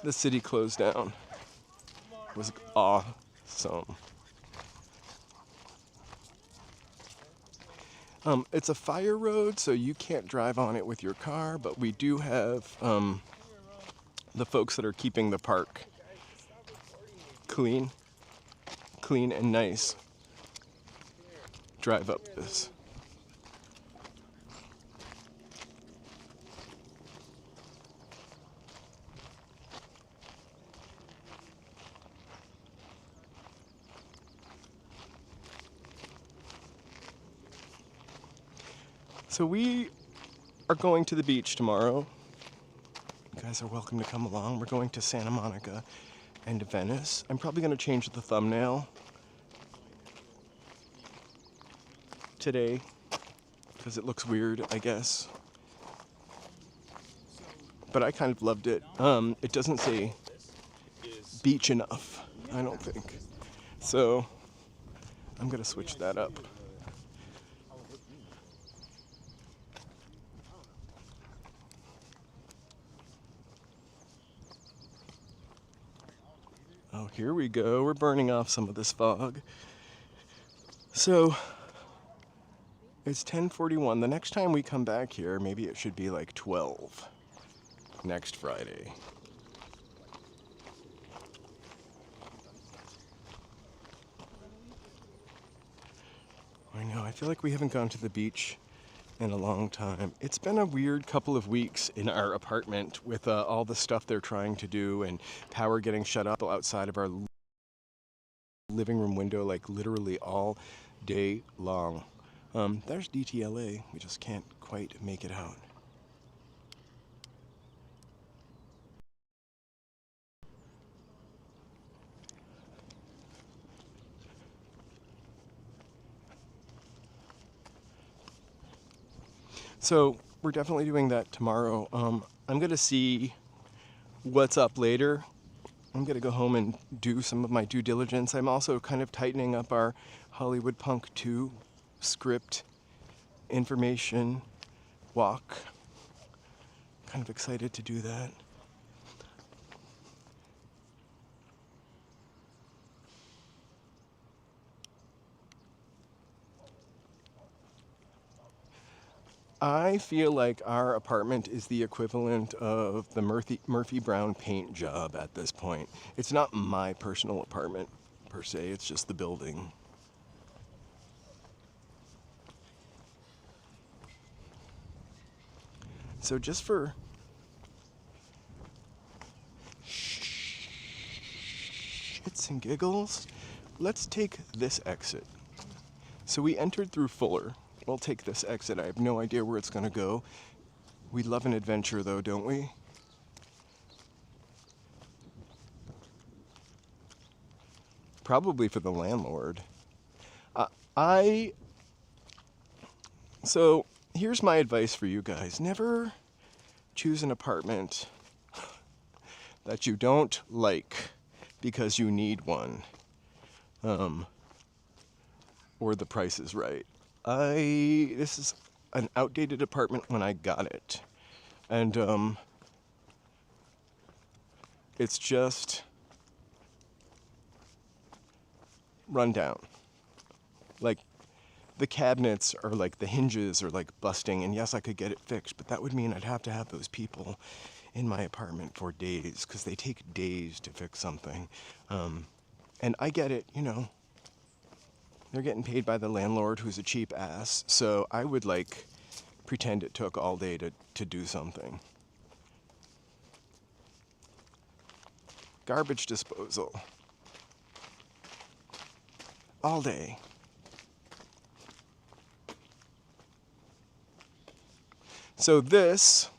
the city closed down. It was awesome. It's a fire road, so you can't drive on it with your car, but we do have the folks that are keeping the park clean and nice drive up this. So we are going to the beach tomorrow. You guys are welcome to come along. We're going to Santa Monica and Venice. I'm probably going to change the thumbnail today because it looks weird, I guess. But I kind of loved it. It doesn't say beach enough, I don't think. So I'm going to switch that up. Oh, here we go. We're burning off some of this fog. So it's 10:41. The next time we come back here, maybe it should be like 12 next Friday. I know, I feel like we haven't gone to the beach in a long time. It's been a weird couple of weeks in our apartment with all the stuff they're trying to do and power getting shut off outside of our living room window, like literally all day long. There's DTLA. We just can't quite make it out. So we're definitely doing that tomorrow. I'm gonna see what's up later. I'm gonna go home and do some of my due diligence. I'm also kind of tightening up our Hollywood Punk 2 script information walk. Kind of excited to do that. I feel like our apartment is the equivalent of the Murphy Brown paint job at this point. It's not my personal apartment per se, it's just the building. So just for shits and giggles, let's take this exit. So we entered through Fuller. We'll take this exit. I have no idea where it's going to go. We love an adventure, though, don't we? Probably for the landlord. So here's my advice for you guys. Never choose an apartment that you don't like because you need one, or the price is right. This is an outdated apartment when I got it, and it's just run down. Like, the cabinets are like, the hinges are like busting, and yes, I could get it fixed, but that would mean I'd have to have those people in my apartment for days, because they take days to fix something. And I get it, you know, they're getting paid by the landlord, who's a cheap ass, so I would like pretend it took all day to do something. Garbage disposal. All day. So this,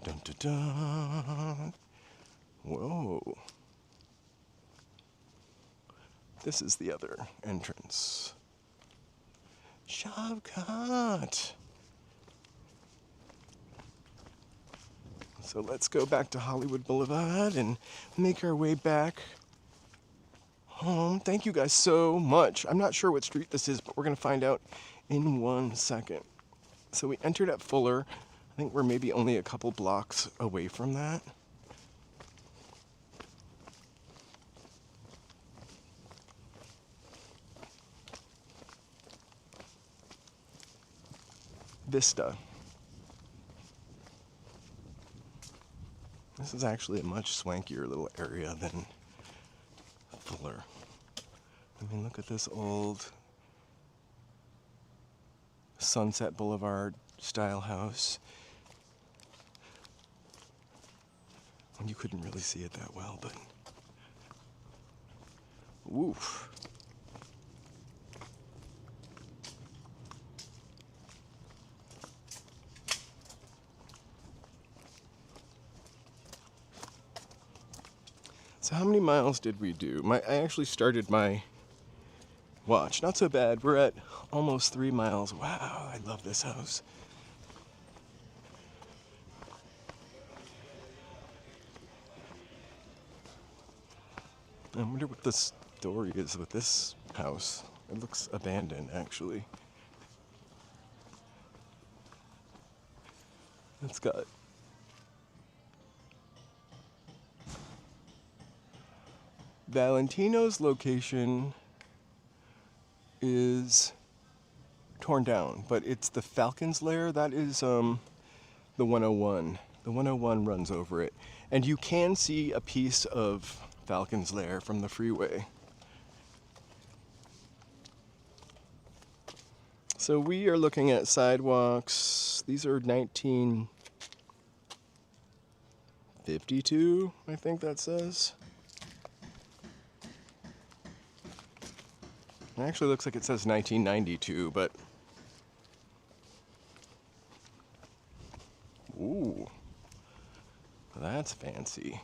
dun, dun, dun, whoa. This is the other entrance. Shortcut. So let's go back to Hollywood Boulevard and make our way back home. Thank you guys so much. I'm not sure what street this is, but we're gonna find out in 1 second. So we entered at Fuller. I think we're maybe only a couple blocks away from that. Vista. This is actually a much swankier little area than Fuller. I mean, look at this old Sunset Boulevard style house. You couldn't really see it that well, but woof. So how many miles did we do? I actually started my watch. Not so bad. We're at almost 3 miles. Wow, I love this house. I wonder what the story is with this house. It looks abandoned, actually. It's got Valentino's location is torn down, but it's the Falcon's Lair. That is the 101. The 101 runs over it. And you can see a piece of Falcon's Lair from the freeway. So we are looking at sidewalks. These are 1952, I think that says. It actually looks like it says 1992, but ooh, that's fancy.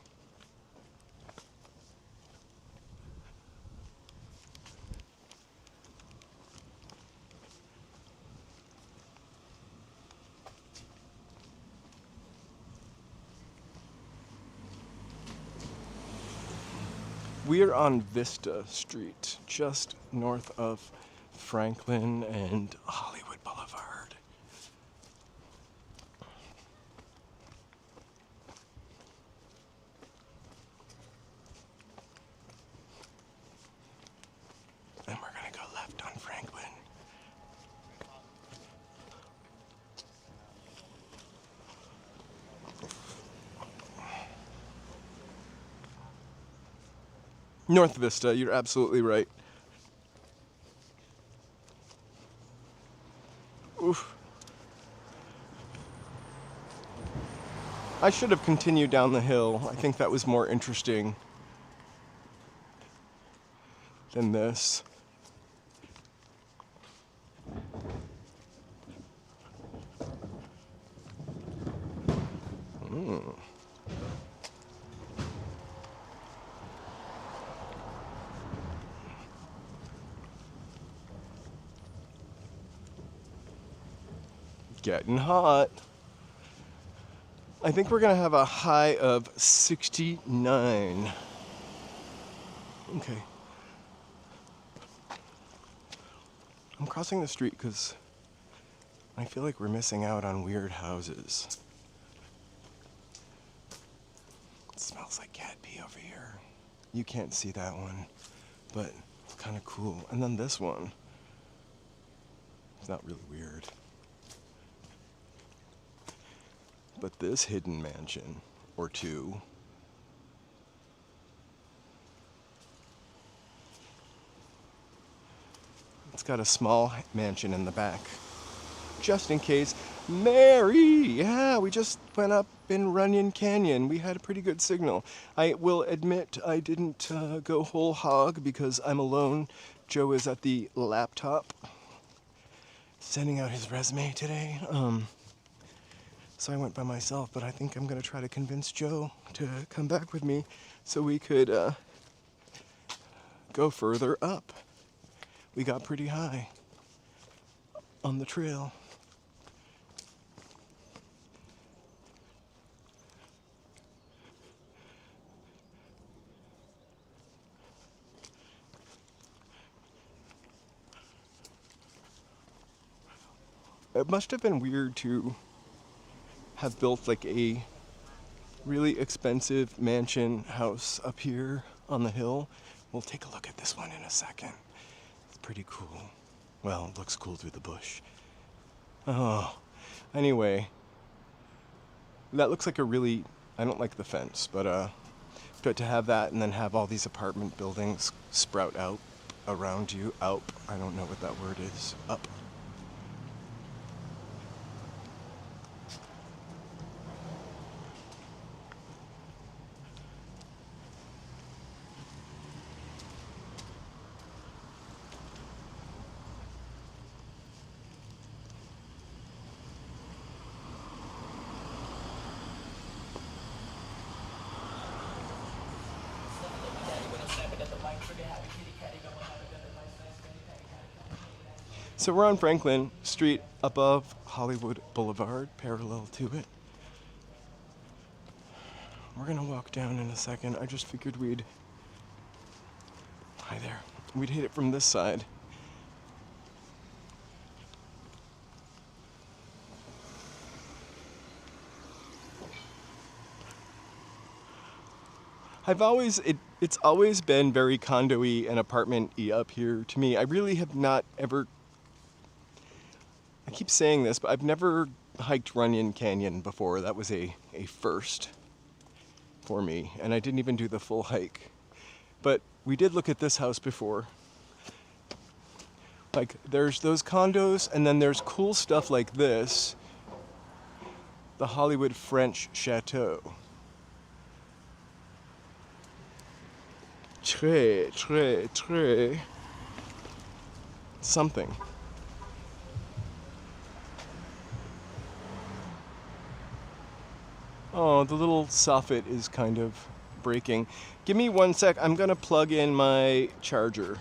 We are on Vista Street, just north of Franklin and Hollywood Boulevard. And we're gonna go left on Franklin. North Vista, you're absolutely right. Oof. I should have continued down the hill. I think that was more interesting than this. Getting hot. I think we're gonna have a high of 69. Okay. I'm crossing the street because I feel like we're missing out on weird houses. It smells like cat pee over here. You can't see that one, but it's kind of cool. And then this one. It's not really weird. But this hidden mansion, or two, it's got a small mansion in the back. Just in case. Mary! Yeah, we just went up in Runyon Canyon. We had a pretty good signal. I will admit I didn't go whole hog because I'm alone. Joe is at the laptop sending out his resume today. So I went by myself, but I think I'm gonna try to convince Joe to come back with me so we could go further up. We got pretty high on the trail. It must have been weird to have built like a really expensive mansion house up here on the hill. We'll take a look at this one in a second. It's pretty cool. Well, it looks cool through the bush. Oh, anyway, that looks like a really, I don't like the fence, but to have that and then have all these apartment buildings sprout out around you, I don't know what that word is, up. So we're on Franklin Street above Hollywood Boulevard, parallel to it. We're gonna walk down in a second. I just figured hi there, we'd hit it from this side. It's always been very condo-y and apartment-y up here to me. I really have not ever, I keep saying this, but I've never hiked Runyon Canyon before. That was a first for me, and I didn't even do the full hike. But we did look at this house before. Like, there's those condos, and then there's cool stuff like this, the Hollywood French Chateau. Très something. Oh, the little soffit is kind of breaking. Give me 1 sec. I'm gonna plug in my charger.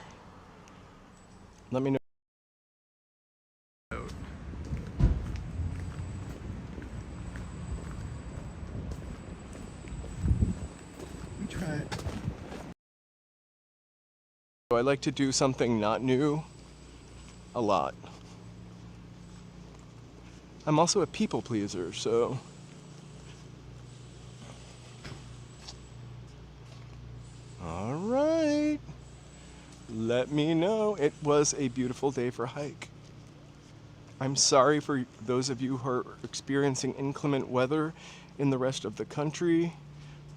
Let me know. We try it. I like to do something not new a lot. I'm also a people pleaser, so all right. Let me know. It was a beautiful day for a hike. I'm sorry for those of you who are experiencing inclement weather in the rest of the country.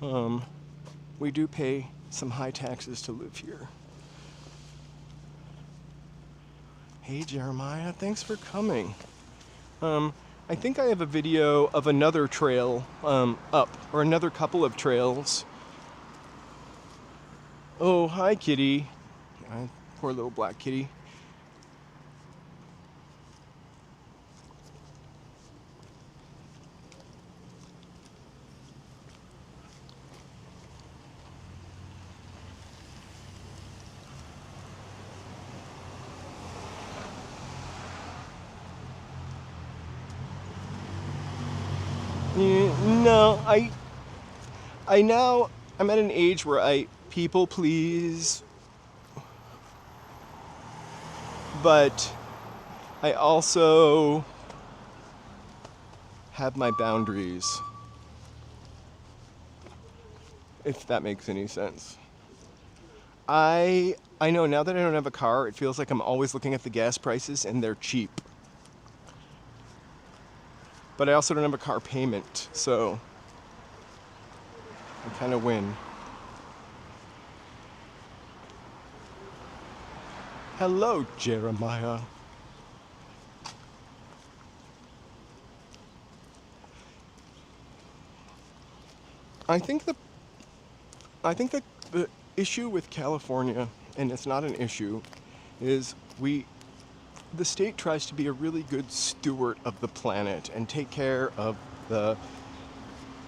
We do pay some high taxes to live here. Hey Jeremiah, thanks for coming. I think I have a video of another trail up, or another couple of trails. Oh, hi kitty. Poor little black kitty. No, I'm at an age where I people please, but I also have my boundaries, if that makes any sense. I know now that I don't have a car, it feels like I'm always looking at the gas prices and they're cheap. But I also don't have a car payment, so I kind of win. Hello, Jeremiah. I think that the issue with California, and it's not an issue, is the state tries to be a really good steward of the planet and take care of the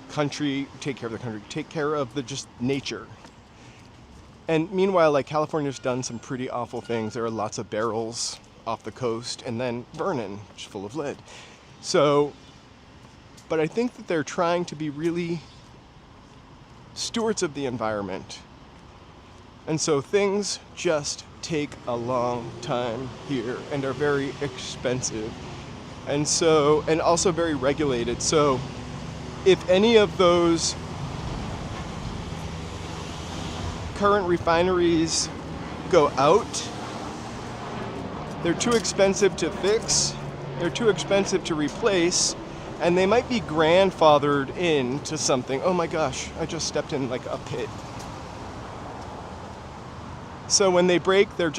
country, take care of the just nature. And meanwhile, like, California's done some pretty awful things. There are lots of barrels off the coast, and then Vernon, which is full of lead. So, but I think that they're trying to be really stewards of the environment. And so things just take a long time here and are very expensive. And also very regulated. So if any of those current refineries go out, they're too expensive to fix, they're too expensive to replace, and they might be grandfathered into something. Oh my gosh, I just stepped in like a pit. So when they break, they're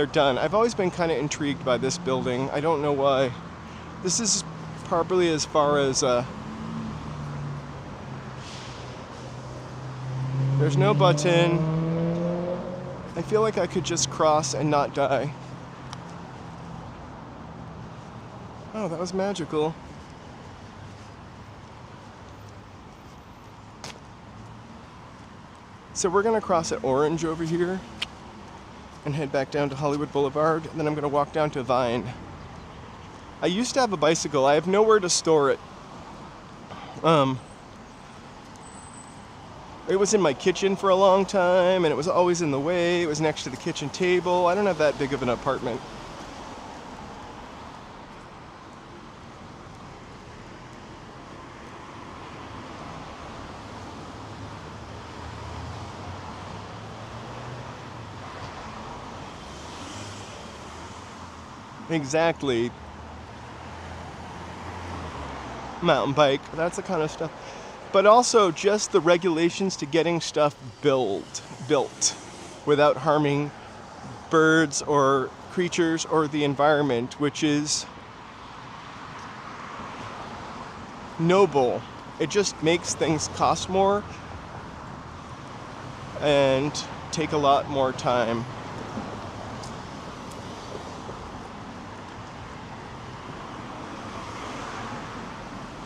done. I've always been kind of intrigued by this building. I don't know why. This is probably as far as there's no button. I feel like I could just cross and not die. Oh, that was magical. So we're gonna cross at Orange over here and head back down to Hollywood Boulevard, and then I'm gonna walk down to Vine. I used to have a bicycle. I have nowhere to store it. It was in my kitchen for a long time, and it was always in the way. It was next to the kitchen table. I don't have that big of an apartment. Exactly. Mountain bike, that's the kind of stuff. But also just the regulations to getting stuff built without harming birds or creatures or the environment, which is noble. It just makes things cost more and take a lot more time.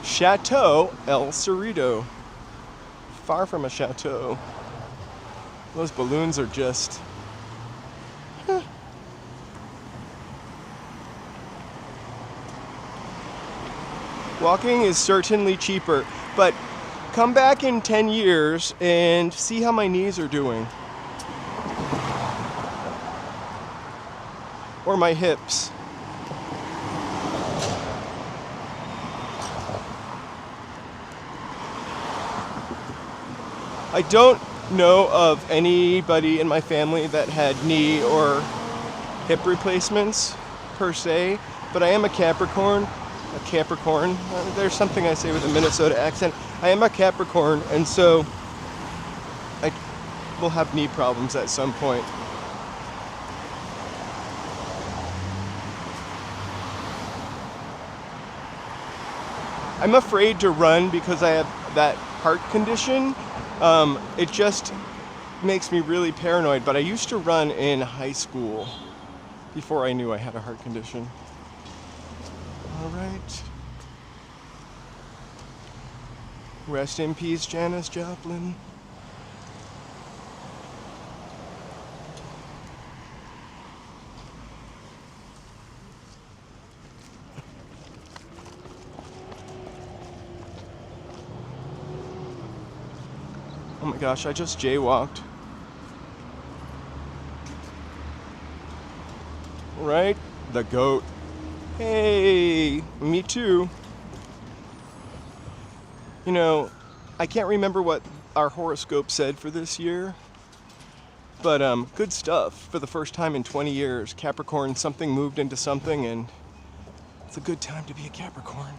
Chateau El Cerrito. Far from a chateau. Those balloons are just... Walking is certainly cheaper, but come back in 10 years and see how my knees are doing. Or my hips. I don't know of anybody in my family that had knee or hip replacements per se, but I am a Capricorn. There's something I say with a Minnesota accent. I am a Capricorn, and so I will have knee problems at some point. I'm afraid to run because I have that heart condition. It just makes me really paranoid, but I used to run in high school before I knew I had a heart condition. All right. Rest in peace, Janis Joplin. Oh my gosh, I just jaywalked. Right? The goat. Hey, me too. You know, I can't remember what our horoscope said for this year, but good stuff. For the first time in 20 years, Capricorn, something moved into something, and it's a good time to be a Capricorn.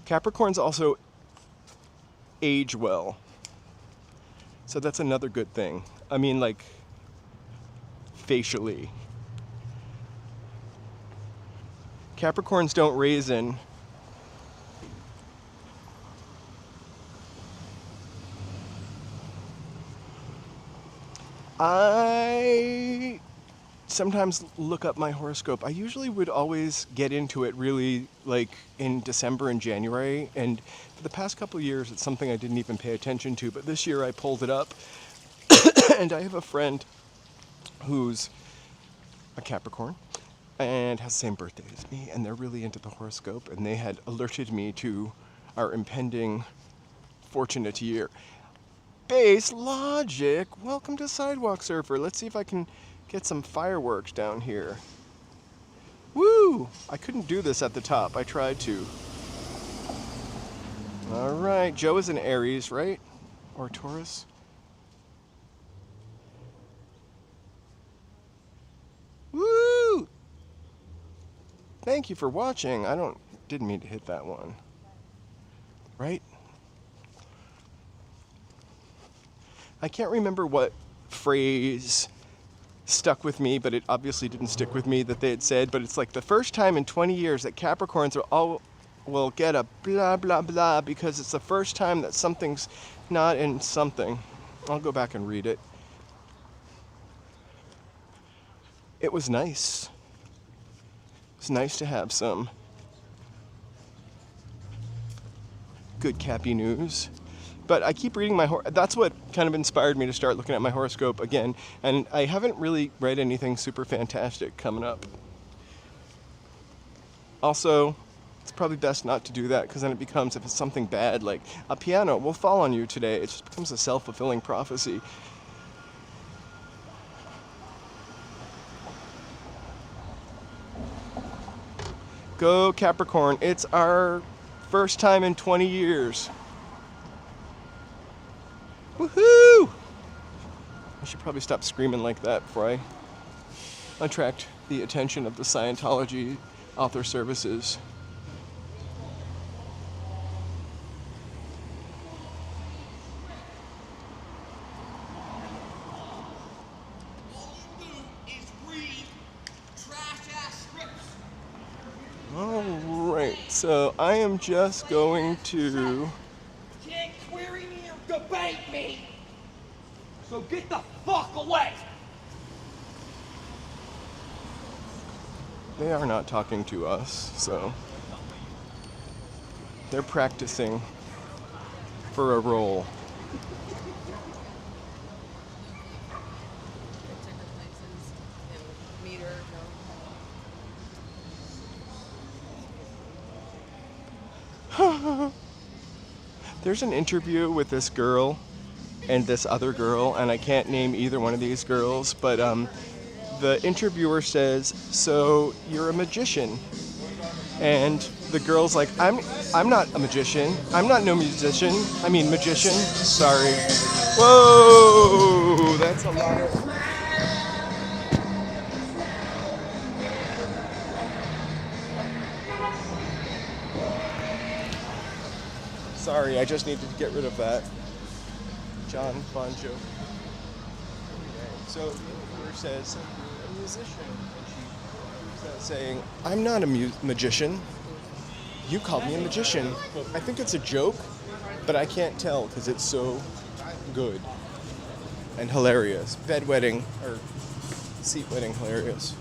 Capricorns also age well. So that's another good thing. I mean, like, facially. Capricorns don't raisin. I sometimes look up my horoscope. I usually would always get into it really like in December and January, and for the past couple of years it's something I didn't even pay attention to, but this year I pulled it up. And I have a friend who's a Capricorn and has the same birthday as me, and they're really into the horoscope, and they had alerted me to our impending fortunate year. Base logic. Welcome to Sidewalk Surfer. Let's see if I can get some fireworks down here. Woo! I couldn't do this at the top. I tried to. All right. Joe is an Aries, right? Or Taurus? Woo! Thank you for watching. Didn't mean to hit that one. Right? I can't remember what phrase stuck with me, but it obviously didn't stick with me that they had said, but it's like the first time in 20 years that Capricorns will get a blah, blah, blah, because it's the first time that something's not in something. I'll go back and read it. It was nice. It was nice to have some good Cappy news. But I keep reading that's what kind of inspired me to start looking at my horoscope again. And I haven't really read anything super fantastic coming up. Also, it's probably best not to do that, because then it becomes, if it's something bad, like a piano will fall on you today, it just becomes a self-fulfilling prophecy. Go Capricorn. It's our first time in 20 years. Woohoo! I should probably stop screaming like that before I attract the attention of the Scientology author services. Alright, so I am just going to... Can't query me or debate me! So get the fuck away! They are not talking to us, so... They're practicing for a role. There's an interview with this girl and this other girl, and I can't name either one of these girls, but the interviewer says, "So you're a magician?" And the girl's like, I'm not a magician. I'm not no musician. I mean magician. Sorry. Whoa, that's a lot of... Sorry, I just needed to get rid of that. John Bon Jovi. So the interviewer says, "You're a musician," and she keeps saying, "I'm not a magician. You called me a magician." I think it's a joke, but I can't tell because it's so good and hilarious. Bedwetting or seat wetting hilarious.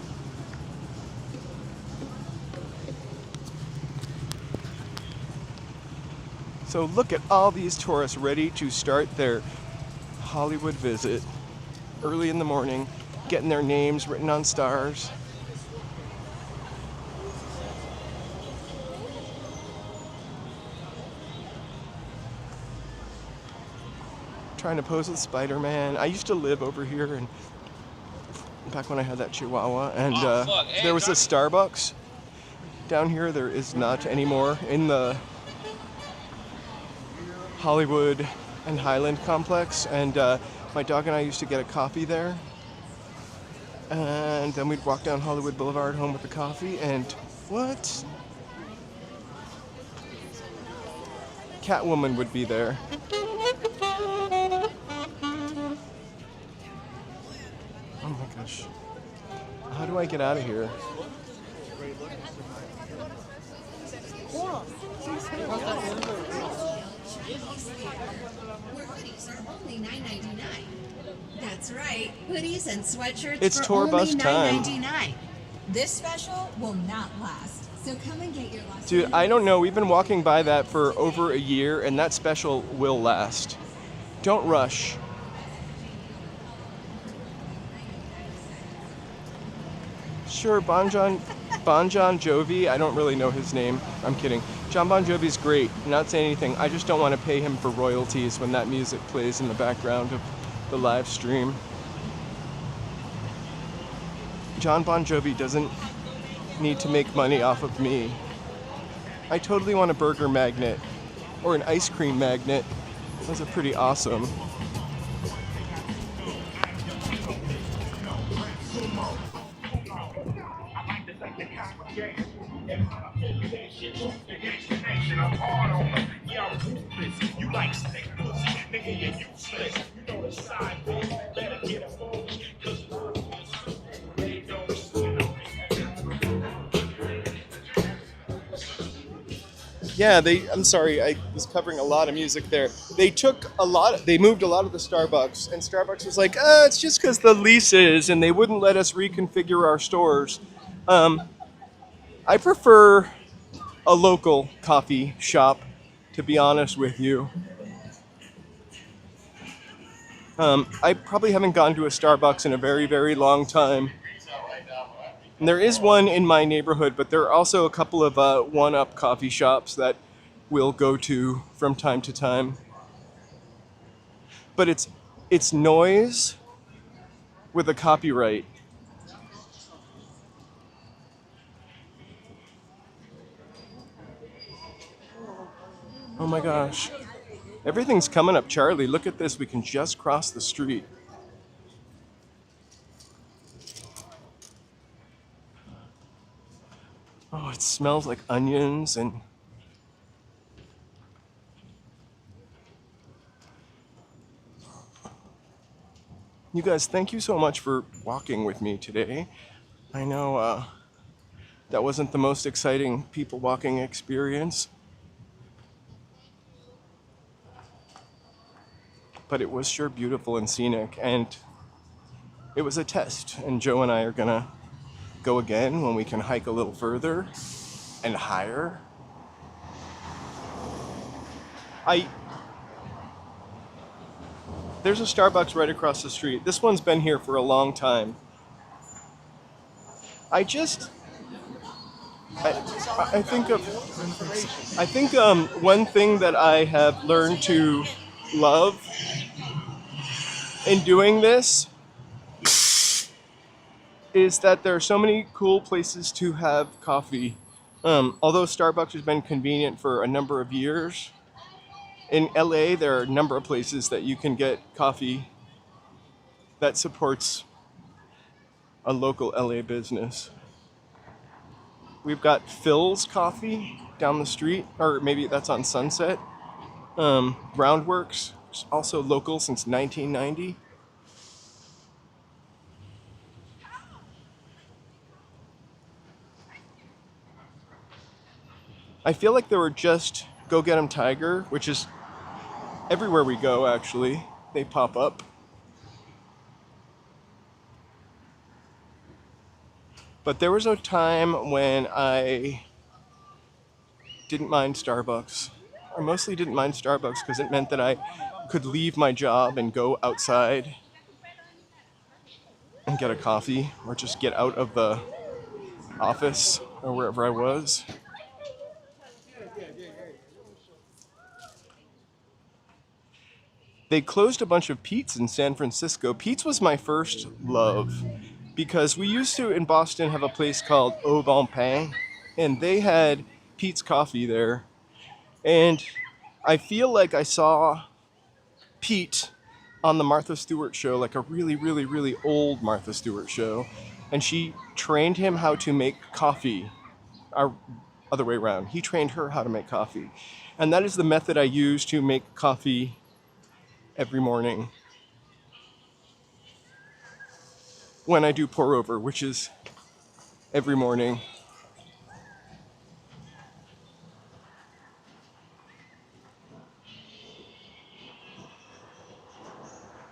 So look at all these tourists ready to start their Hollywood visit early in the morning, getting their names written on stars. trying to pose with Spider-Man. I used to live over here, and back when I had that Chihuahua, and there was a Starbucks down here. There is not anymore in the Hollywood and Highland complex, and my dog and I used to get a coffee there, and then we'd walk down Hollywood Boulevard home with the coffee. And what? Catwoman would be there. Oh my gosh. How do I get out of here? Where hoodies are only $9.99. That's right, hoodies and sweatshirts It's for tour only bus time. $9.99. This special will not last, so come and get your last. Dude, I don't know. We've been walking by that for over a year, and that special will last. Don't rush. Sure, Bon Jovi. I don't really know his name. I'm kidding. John Bon Jovi's great. I'm not saying anything. I just don't want to pay him for royalties when that music plays in the background of the live stream. John Bon Jovi doesn't need to make money off of me. I totally want a burger magnet or an ice cream magnet. Those are pretty awesome. Yeah, I'm sorry, I was covering a lot of music there. They moved a lot of the Starbucks, and Starbucks was like, it's just because the leases, and they wouldn't let us reconfigure our stores. I prefer a local coffee shop, to be honest with you. I probably haven't gone to a Starbucks in a very, very long time. And there is one in my neighborhood, but there are also a couple of one-up coffee shops that we'll go to from time to time. But it's noise with a copyright. Oh my gosh. Everything's coming up, Charlie. Look at this. We can just cross the street. Oh, it smells like onions and... You guys, thank you so much for walking with me today. I know that wasn't the most exciting people walking experience, but it was sure beautiful and scenic, and it was a test, and Joe and I are gonna go again when we can hike a little further and higher. There's a Starbucks right across the street. This one's been here for a long time. I think one thing that I have learned to love in doing this is that there are so many cool places to have coffee. Although Starbucks has been convenient for a number of years, in LA there are a number of places that you can get coffee that supports a local LA business. We've got Phil's Coffee down the street, or maybe that's on Sunset. Groundworks, also local since 1990. I feel like there were just Go Get 'em Tiger, which is everywhere we go, actually. They pop up. But there was a time when I didn't mind Starbucks. I mostly didn't mind Starbucks because it meant that I could leave my job and go outside and get a coffee, or just get out of the office or wherever I was. They closed a bunch of Pete's in San Francisco. Pete's was my first love because we used to in Boston have a place called Au Bon Pain, and they had Pete's coffee there. And I feel like I saw Pete on the Martha Stewart show, like a really, really, really old Martha Stewart show, and she trained him how to make coffee. Or other way around. He trained her how to make coffee. And that is the method I use to make coffee every morning when I do pour over, which is every morning.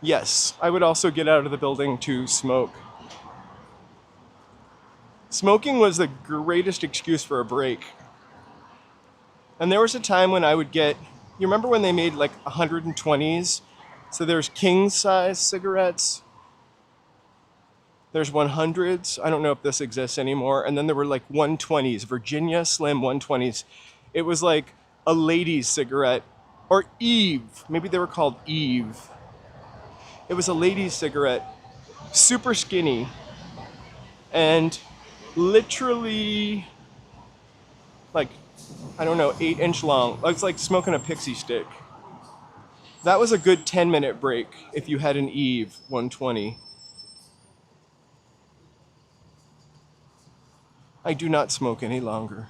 Yes, I would also get out of the building to smoke. Smoking was the greatest excuse for a break. And there was a time when I would get, you remember when they made like 120s? So there's king size cigarettes. There's 100s. I don't know if this exists anymore. And then there were like 120s, Virginia Slim 120s. It was like a lady's cigarette, or Eve. Maybe they were called Eve. It was a lady's cigarette, super skinny, and literally like, I don't know, 8-inch long. It's like smoking a pixie stick. That was a good 10-minute break if you had an Eve 120. I do not smoke any longer.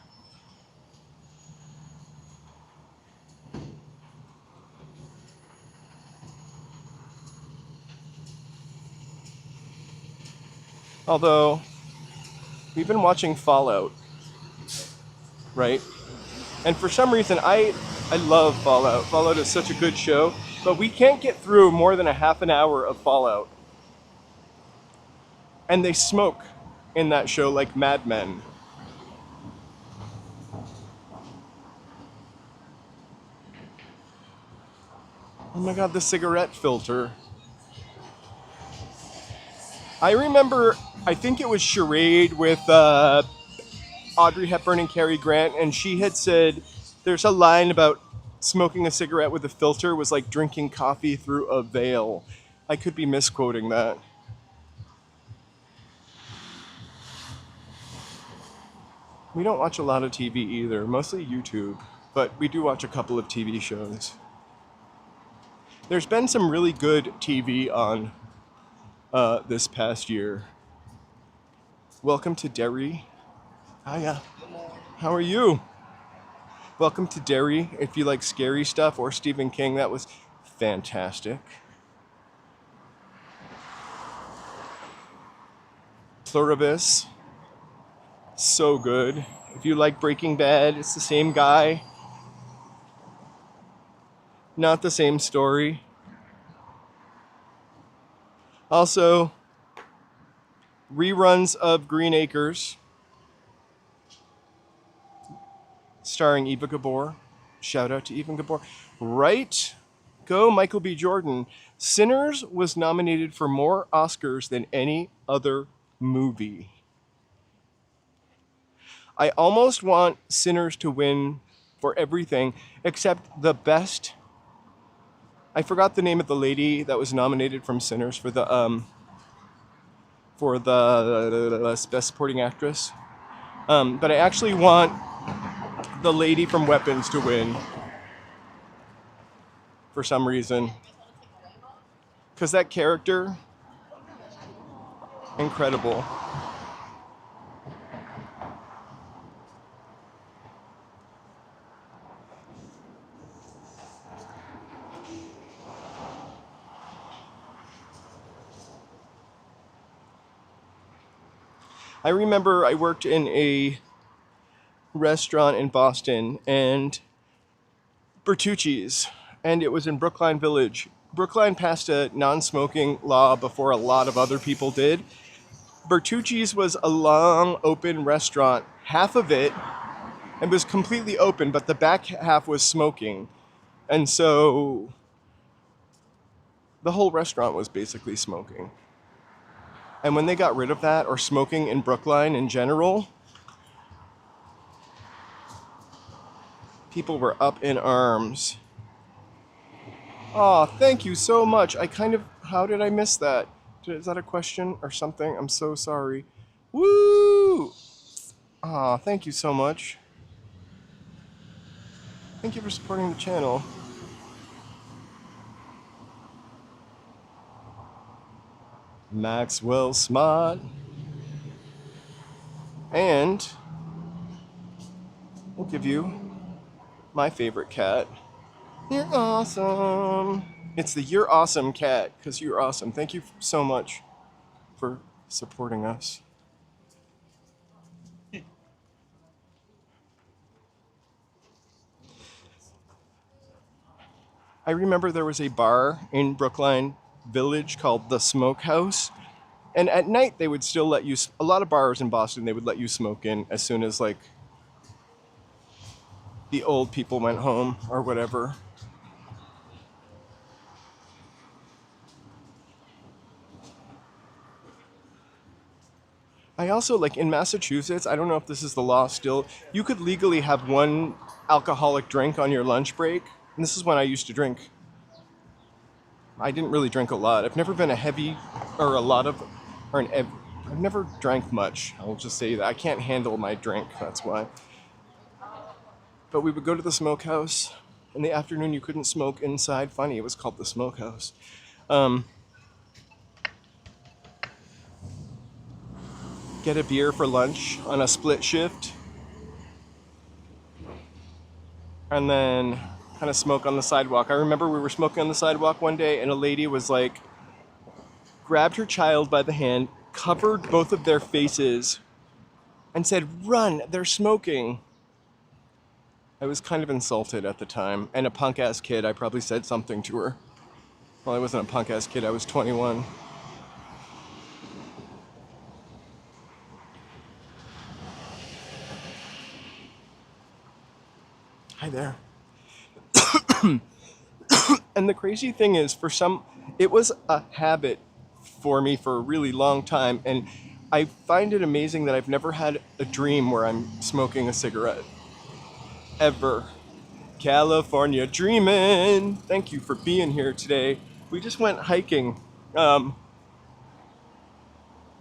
Although, we've been watching Fallout, right? And for some reason, I love Fallout. Fallout is such a good show, but we can't get through more than a half an hour of Fallout. And they smoke in that show like madmen. Oh my god, the cigarette filter. I remember, I think it was Charade with Audrey Hepburn and Cary Grant, and she had said there's a line about smoking a cigarette with a filter was like drinking coffee through a veil. I could be misquoting that. We don't watch a lot of TV either, mostly YouTube, but we do watch a couple of TV shows. There's been some really good TV on this past year. Welcome to Derry. Hiya. How are you? Welcome to Derry. If you like scary stuff or Stephen King, that was fantastic. Pluribus. So good. If you like Breaking Bad, it's the same guy. Not the same story. Also, reruns of Green Acres, starring Eva Gabor. Shout out to Eva Gabor. Right? Go Michael B. Jordan. Sinners was nominated for more Oscars than any other movie. I almost want Sinners to win for everything except the best. I forgot the name of the lady that was nominated from Sinners for the best supporting actress. But I actually want the lady from Weapons to win for some reason. Because that character, incredible. I remember I worked in a restaurant in Boston, and Bertucci's, and it was in Brookline Village. Brookline passed a non-smoking law before a lot of other people did. Bertucci's was a long, open restaurant. Half of it was completely open, but the back half was smoking. And so the whole restaurant was basically smoking. And when they got rid of that, or smoking in Brookline in general, people were up in arms. Aw, thank you so much. How did I miss that? Is that a question or something? I'm so sorry. Woo! Aw, thank you so much. Thank you for supporting the channel. Maxwell Smart. And we'll give you my favorite cat. You're awesome. It's the You're Awesome cat, because you're awesome. Thank you so much for supporting us. I remember there was a bar in Brookline Village called the Smokehouse. And at night, they would still let you, a lot of bars in Boston, they would let you smoke in as soon as, like, the old people went home or whatever. I also, like, in Massachusetts, I don't know if this is the law still, you could legally have one alcoholic drink on your lunch break. And this is when I used to drink. I didn't really drink a lot. I've never been a heavy, or a lot of, or an, I've never drank much. I'll just say that. I can't handle my drink, that's why. But we would go to the Smokehouse. In the afternoon, you couldn't smoke inside. Funny, it was called the Smokehouse. Get a beer for lunch on a split shift. And then kind of smoke on the sidewalk. I remember we were smoking on the sidewalk one day, and a lady was like, grabbed her child by the hand, covered both of their faces, and said, "Run, they're smoking." I was kind of insulted at the time, and a punk-ass kid, I probably said something to her. Well, I wasn't a punk-ass kid, I was 21. Hi there. And the crazy thing is, it was a habit for me for a really long time, and I find it amazing that I've never had a dream where I'm smoking a cigarette. Ever. California dreamin'. Thank you for being here today. We just went hiking,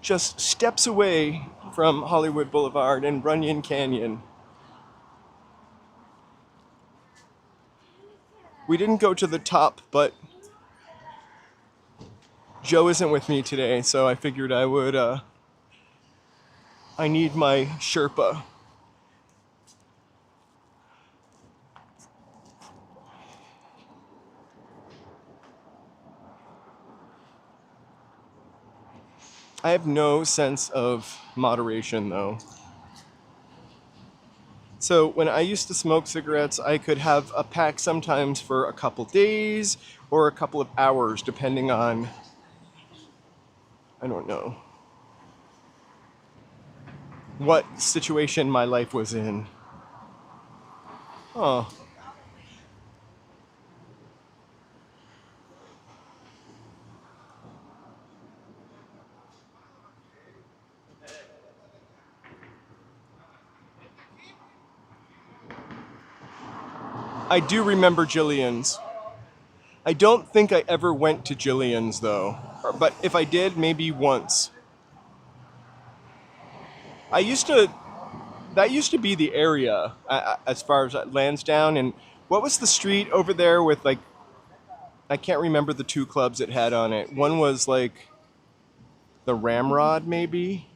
just steps away from Hollywood Boulevard and Runyon Canyon. We didn't go to the top, but Joe isn't with me today, so I figured I would, I need my Sherpa. I have no sense of moderation, though. So when I used to smoke cigarettes, I could have a pack sometimes for a couple days or a couple of hours, depending on, I don't know, what situation my life was in. Oh. I do remember Jillian's. I don't think I ever went to Jillian's, though. But if I did, maybe once. That used to be the area, as far as Lansdowne. And what was the street over there with, like, I can't remember the two clubs it had on it. One was, like, the Ramrod, maybe?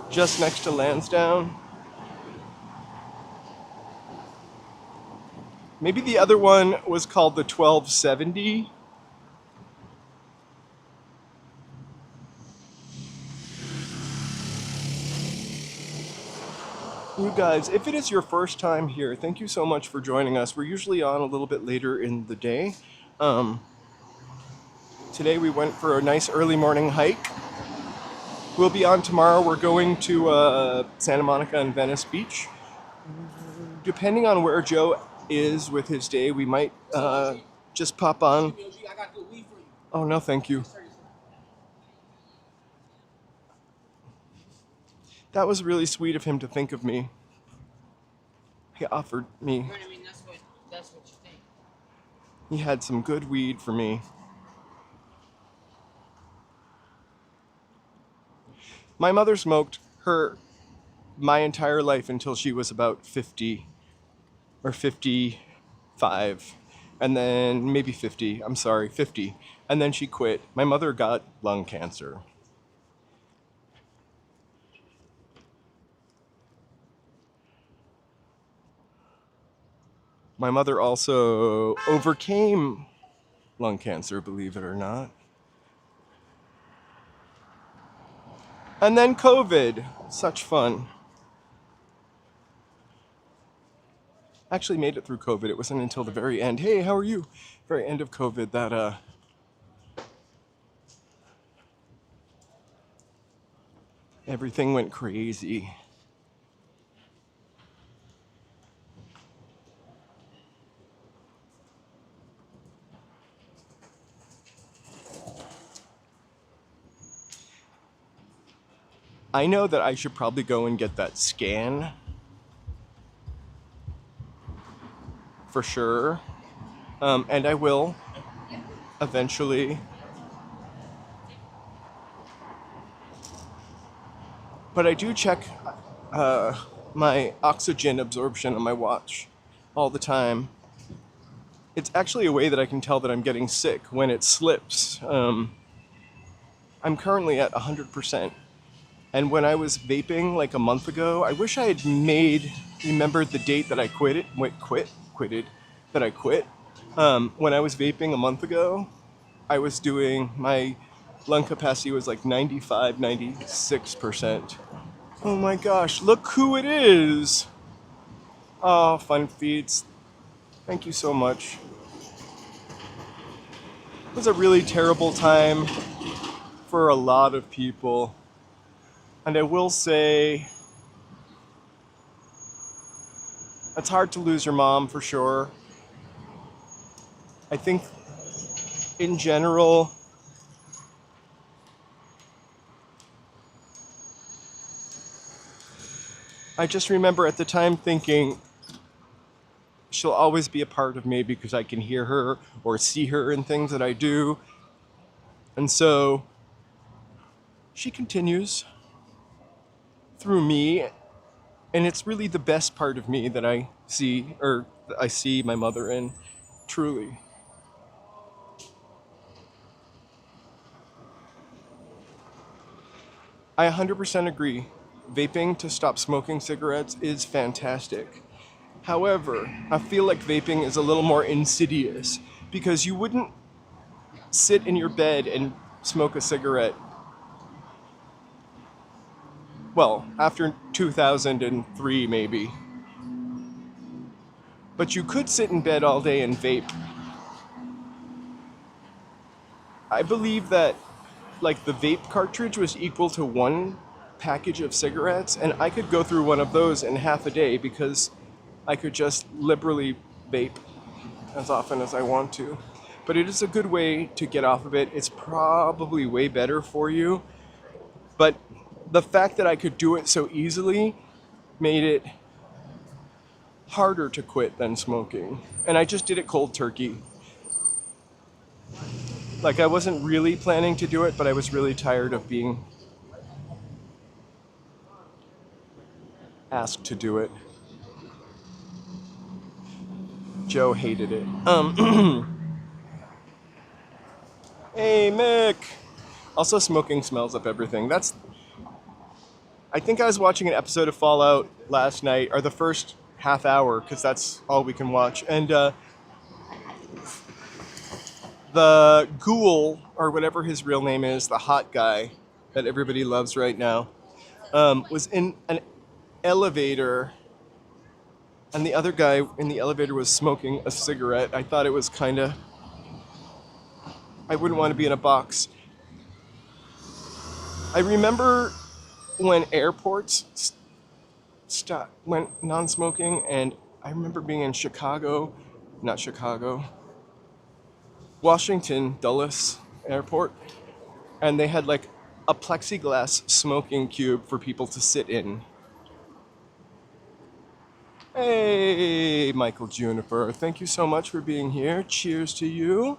Just next to Lansdowne. Maybe the other one was called the 1270. You guys, if it is your first time here, thank you so much for joining us. We're usually on a little bit later in the day. Today we went for a nice early morning hike. We'll be on tomorrow. We're going to Santa Monica and Venice Beach. Depending on where Joe is with his day, we might just pop on. Oh, no, thank you. That was really sweet of him to think of me. He offered me. Right, I mean, that's what you think. He had some good weed for me. My mother smoked my entire life until she was about 50 or 55. And then maybe 50. I'm sorry, 50. And then she quit. My mother got lung cancer. My mother also overcame lung cancer, believe it or not. And then COVID. Such fun. Actually made it through COVID. It wasn't until the very end. Hey, how are you? Very end of COVID that everything went crazy. I know that I should probably go and get that scan. For sure. And I will eventually. But I do check my oxygen absorption on my watch all the time. It's actually a way that I can tell that I'm getting sick when it slips. I'm currently at 100%. And when I was vaping like a month ago, I wish I had remembered the date that I quit. When I was vaping a month ago, I was doing, my lung capacity was like 95, 96%. Oh my gosh, look who it is! Oh, Fun Feeds. Thank you so much. It was a really terrible time for a lot of people. And I will say, it's hard to lose your mom for sure. I think in general, I just remember at the time thinking, she'll always be a part of me because I can hear her or see her in things that I do. And so she continues through me, and it's really the best part of me that I see my mother in, truly. I 100% agree. Vaping to stop smoking cigarettes is fantastic. However, I feel like vaping is a little more insidious because you wouldn't sit in your bed and smoke a cigarette. Well, after 2003 maybe. But you could sit in bed all day and vape. I believe that like the vape cartridge was equal to one package of cigarettes, and I could go through one of those in half a day because I could just liberally vape as often as I want to. But it is a good way to get off of it. It's probably way better for you. But the fact that I could do it so easily made it harder to quit than smoking. And I just did it cold turkey. Like I wasn't really planning to do it, but I was really tired of being asked to do it. Joe hated it. Hey, Mick! Also, smoking smells up everything. I think I was watching an episode of Fallout last night, or the first half hour, because that's all we can watch. And the ghoul, or whatever his real name is, the hot guy that everybody loves right now, was in an elevator, and the other guy in the elevator was smoking a cigarette. I thought it was I wouldn't want to be in a box. I remember when airports went non-smoking, and I remember being in Washington Dulles Airport, and they had like a plexiglass smoking cube for people to sit in. Hey, Michael Juniper, thank you so much for being here. Cheers to you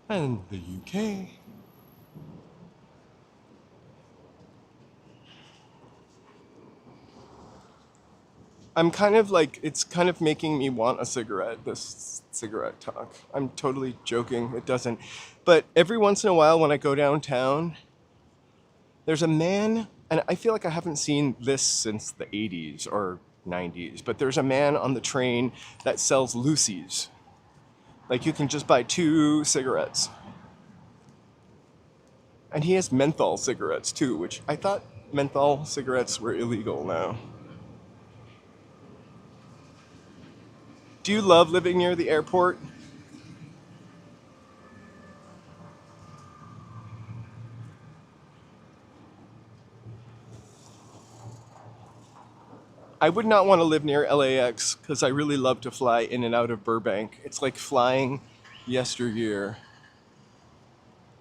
and the UK. I'm kind of like, it's kind of making me want a cigarette, this cigarette talk. I'm totally joking, it doesn't. But every once in a while when I go downtown, there's a man, and I feel like I haven't seen this since the 80s or 90s, but there's a man on the train that sells Lucy's. Like you can just buy 2 cigarettes. And he has menthol cigarettes too, which I thought menthol cigarettes were illegal now. Do you love living near the airport? I would not want to live near LAX because I really love to fly in and out of Burbank. It's like flying yesteryear.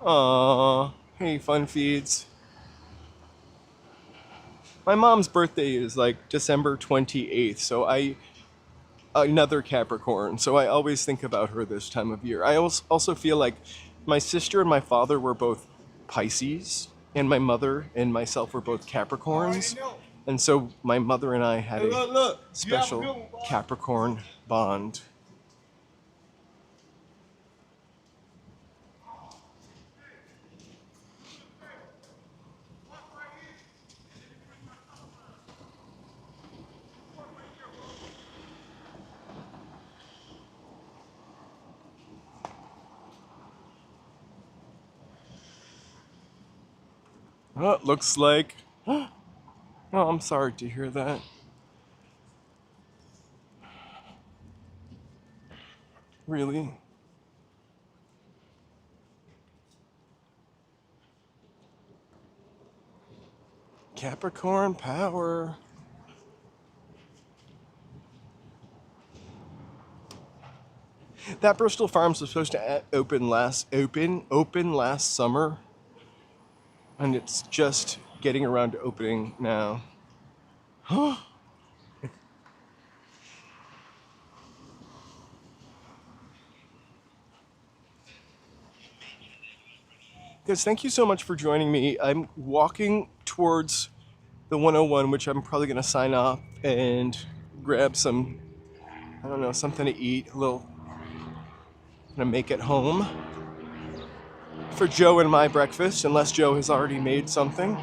Aww, hey fun feeds. My mom's birthday is like December 28th, so another Capricorn, so I always think about her this time of year. I also feel like my sister and my father were both Pisces, and my mother and myself were both Capricorns. And so my mother and I had a special Capricorn bond. Oh, it looks like... Oh, I'm sorry to hear that. Really? Capricorn power. That Bristol Farms was supposed to open last summer, and it's just getting around to opening now. Guys, thank you so much for joining me. I'm walking towards the 101, which I'm probably going to sign off and grab some, I don't know, something to eat, a little, I'm going to make it home for Joe and my breakfast, unless Joe has already made something.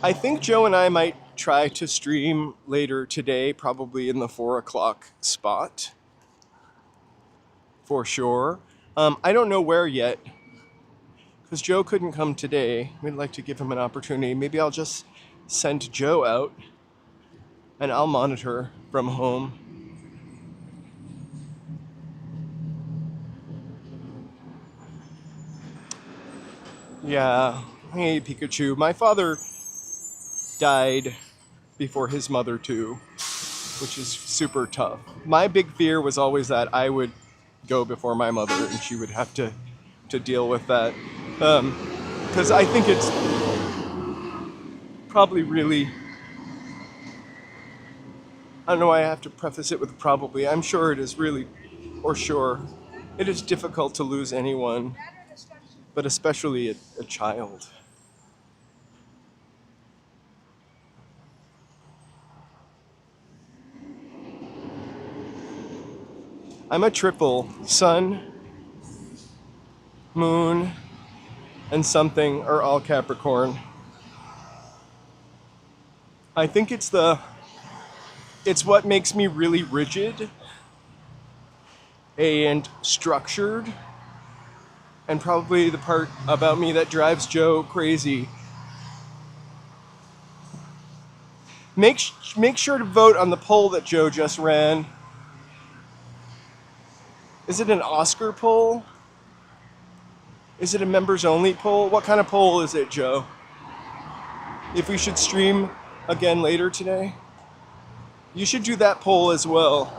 I think Joe and I might try to stream later today, probably in the 4 o'clock spot, for sure. I don't know where yet, because Joe couldn't come today. We'd like to give him an opportunity. Maybe I'll just send Joe out, and I'll monitor from home. Yeah, hey Pikachu. My father died before his mother too, which is super tough. My big fear was always that I would go before my mother and she would have to deal with that. Because I think it's probably really, I don't know why I have to preface it with probably. I'm sure it is really, or sure, it is difficult to lose anyone, but especially a child. I'm a triple. Sun, moon, and something are all Capricorn. I think it's what makes me really rigid and structured, and probably the part about me that drives Joe crazy. Make sure to vote on the poll that Joe just ran. Is it an Oscar poll? Is it a members only poll? What kind of poll is it, Joe? If we should stream again later today? You should do that poll as well.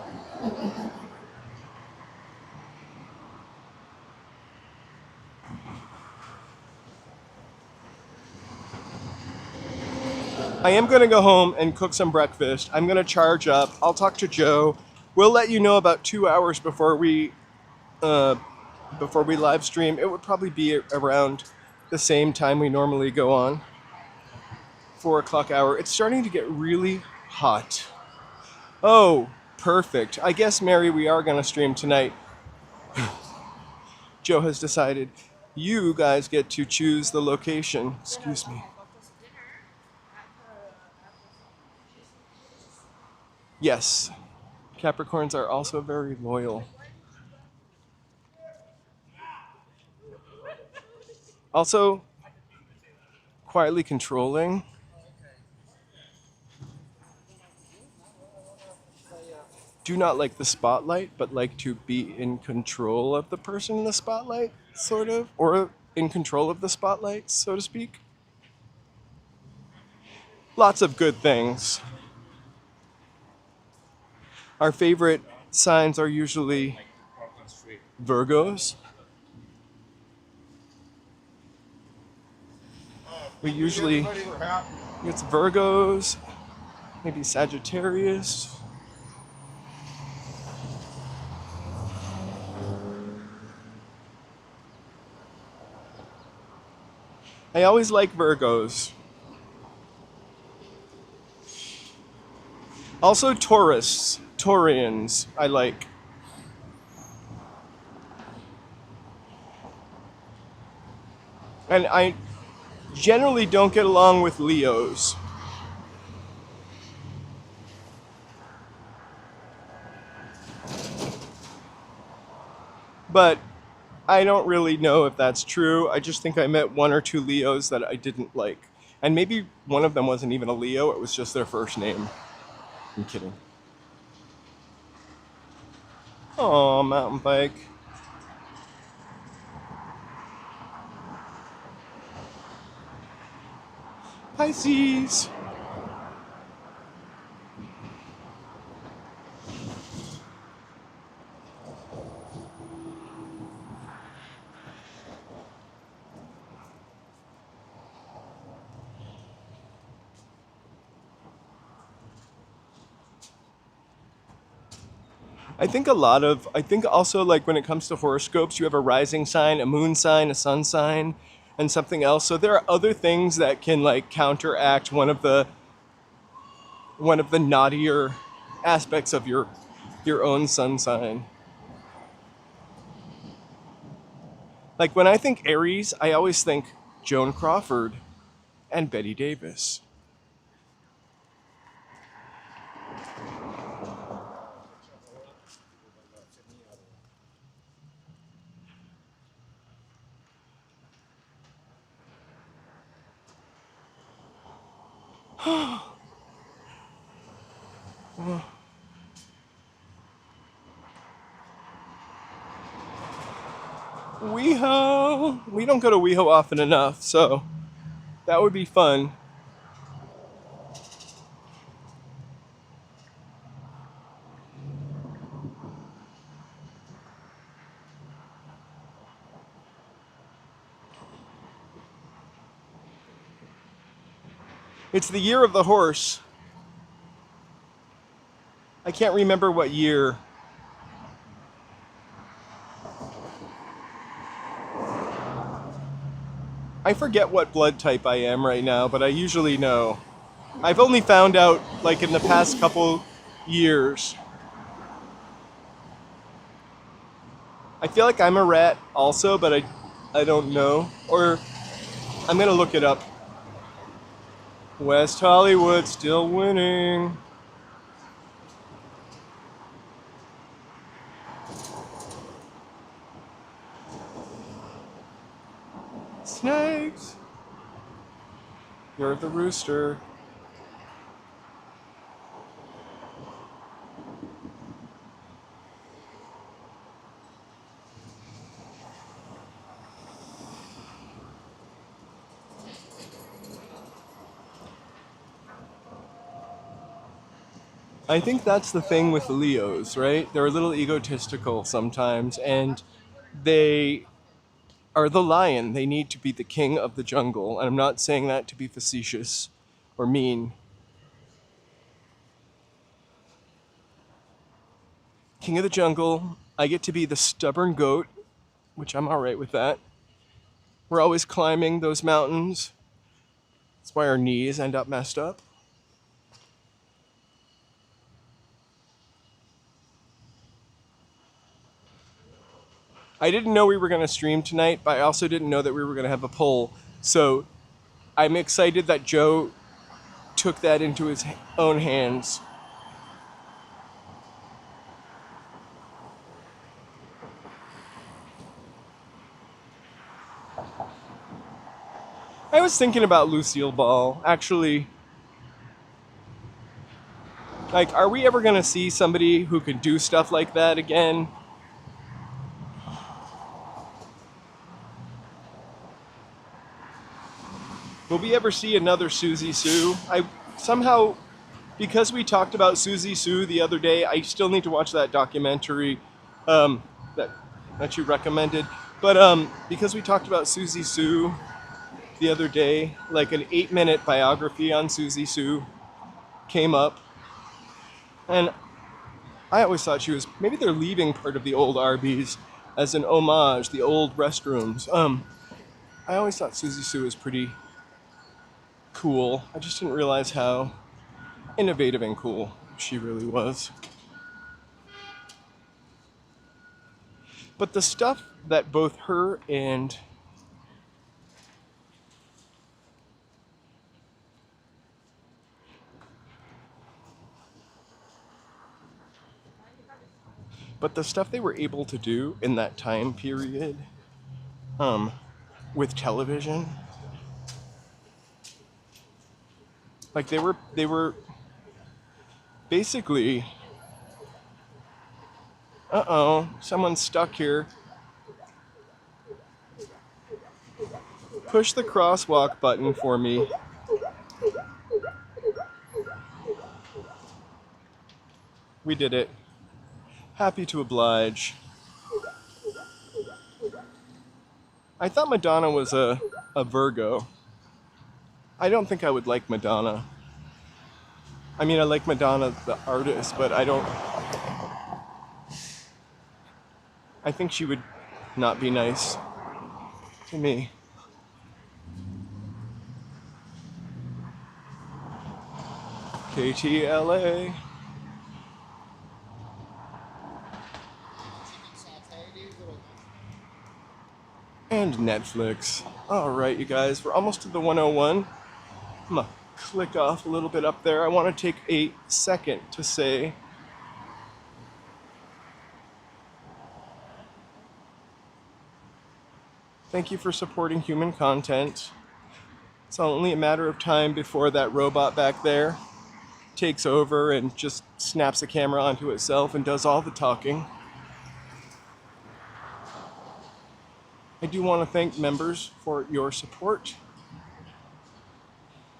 I am going to go home and cook some breakfast. I'm going to charge up. I'll talk to Joe. We'll let you know about 2 hours before we live stream. It would probably be around the same time we normally go on. 4 o'clock hour. It's starting to get really hot. Oh, perfect. I guess, Mary, we are going to stream tonight. Joe has decided you guys get to choose the location. Excuse me. Yes, Capricorns are also very loyal. Also, quietly controlling. Do not like the spotlight, but like to be in control of the person in the spotlight, sort of, or in control of the spotlight, so to speak. Lots of good things. Our favorite signs are usually Virgos. It's Virgos, maybe Sagittarius. I always like Virgos. Also Taurians, I like. And I generally don't get along with Leos. But I don't really know if that's true. I just think I met 1 or 2 Leos that I didn't like. And maybe one of them wasn't even a Leo, it was just their first name. I'm kidding. Oh, mountain bike. Pisces. I think also like when it comes to horoscopes, you have a rising sign, a moon sign, a sun sign, and something else. So there are other things that can like counteract one of the naughtier aspects of your own sun sign. Like when I think Aries, I always think Joan Crawford and Betty Davis. WeHo! We don't go to WeHo often enough, so that would be fun. It's the year of the horse. I can't remember what year. I forget what blood type I am right now, but I usually know. I've only found out like in the past couple years. I feel like I'm a rat also, but I don't know. Or I'm gonna look it up. West Hollywood still winning. Snakes. You're the rooster. I think that's the thing with Leos, right? They're a little egotistical sometimes, and they are the lion. They need to be the king of the jungle. And I'm not saying that to be facetious or mean. King of the jungle, I get to be the stubborn goat, which I'm alright with that. We're always climbing those mountains. That's why our knees end up messed up. I didn't know we were going to stream tonight, but I also didn't know that we were going to have a poll. So I'm excited that Joe took that into his own hands. I was thinking about Lucille Ball, actually. Like, are we ever going to see somebody who can do stuff like that again? Will we ever see another Susie Sue? I somehow, because we talked about Susie Sue the other day, I still need to watch that documentary that you recommended. But because we talked about Susie Sue the other day, like an 8-minute biography on Susie Sue came up. And I always thought she was, maybe they're leaving part of the old Arby's as an homage, the old restrooms. I always thought Susie Sue was pretty cool. I just didn't realize how innovative and cool she really was. But the stuff that both her and the stuff they were able to do in that time period, with television, like they were basically, someone's stuck here. Push the crosswalk button for me. We did it. Happy to oblige. I thought Madonna was a Virgo. I don't think I would like Madonna. I mean, I like Madonna, the artist, but I think she would not be nice to me. KTLA. And Netflix. Alright, you guys, we're almost to the 101. I'm gonna click off a little bit up there. I want to take a second to say thank you for supporting human content. It's only a matter of time before that robot back there takes over and just snaps the camera onto itself and does all the talking. I do want to thank members for your support.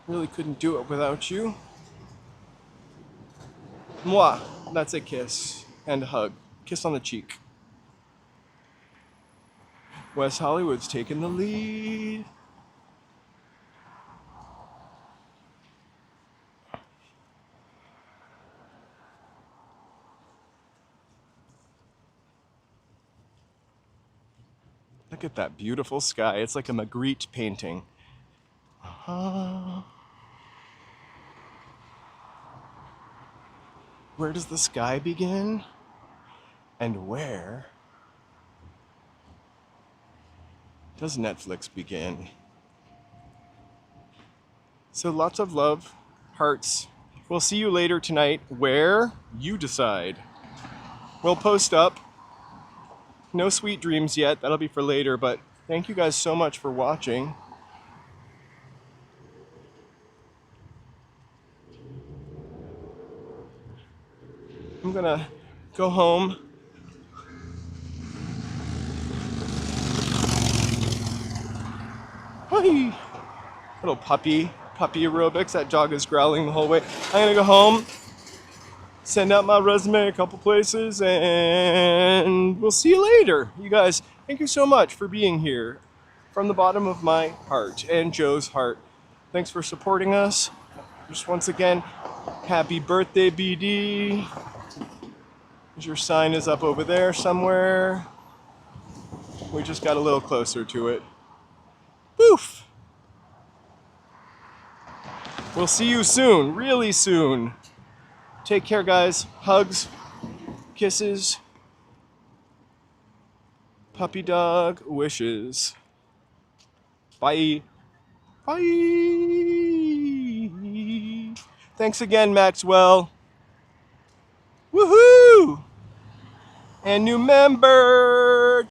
Really couldn't do it without you. Mwah! That's a kiss and a hug. Kiss on the cheek. West Hollywood's taking the lead. Look at that beautiful sky. It's like a Magritte painting. Where does the sky begin? And where does Netflix begin? So lots of love, hearts. We'll see you later tonight where you decide. We'll post up. No sweet dreams yet, that'll be for later, but thank you guys so much for watching. I'm gonna go home. Hi! Little puppy aerobics. That dog is growling the whole way. I'm gonna go home, send out my resume a couple places, and we'll see you later. You guys, thank you so much for being here from the bottom of my heart and Joe's heart. Thanks for supporting us. Just once again, happy birthday, BD. Your sign is up over there somewhere. We just got a little closer to it. Poof! We'll see you soon, really soon. Take care, guys. Hugs, kisses, puppy dog wishes. Bye. Bye. Thanks again, Maxwell. Woohoo! And new member,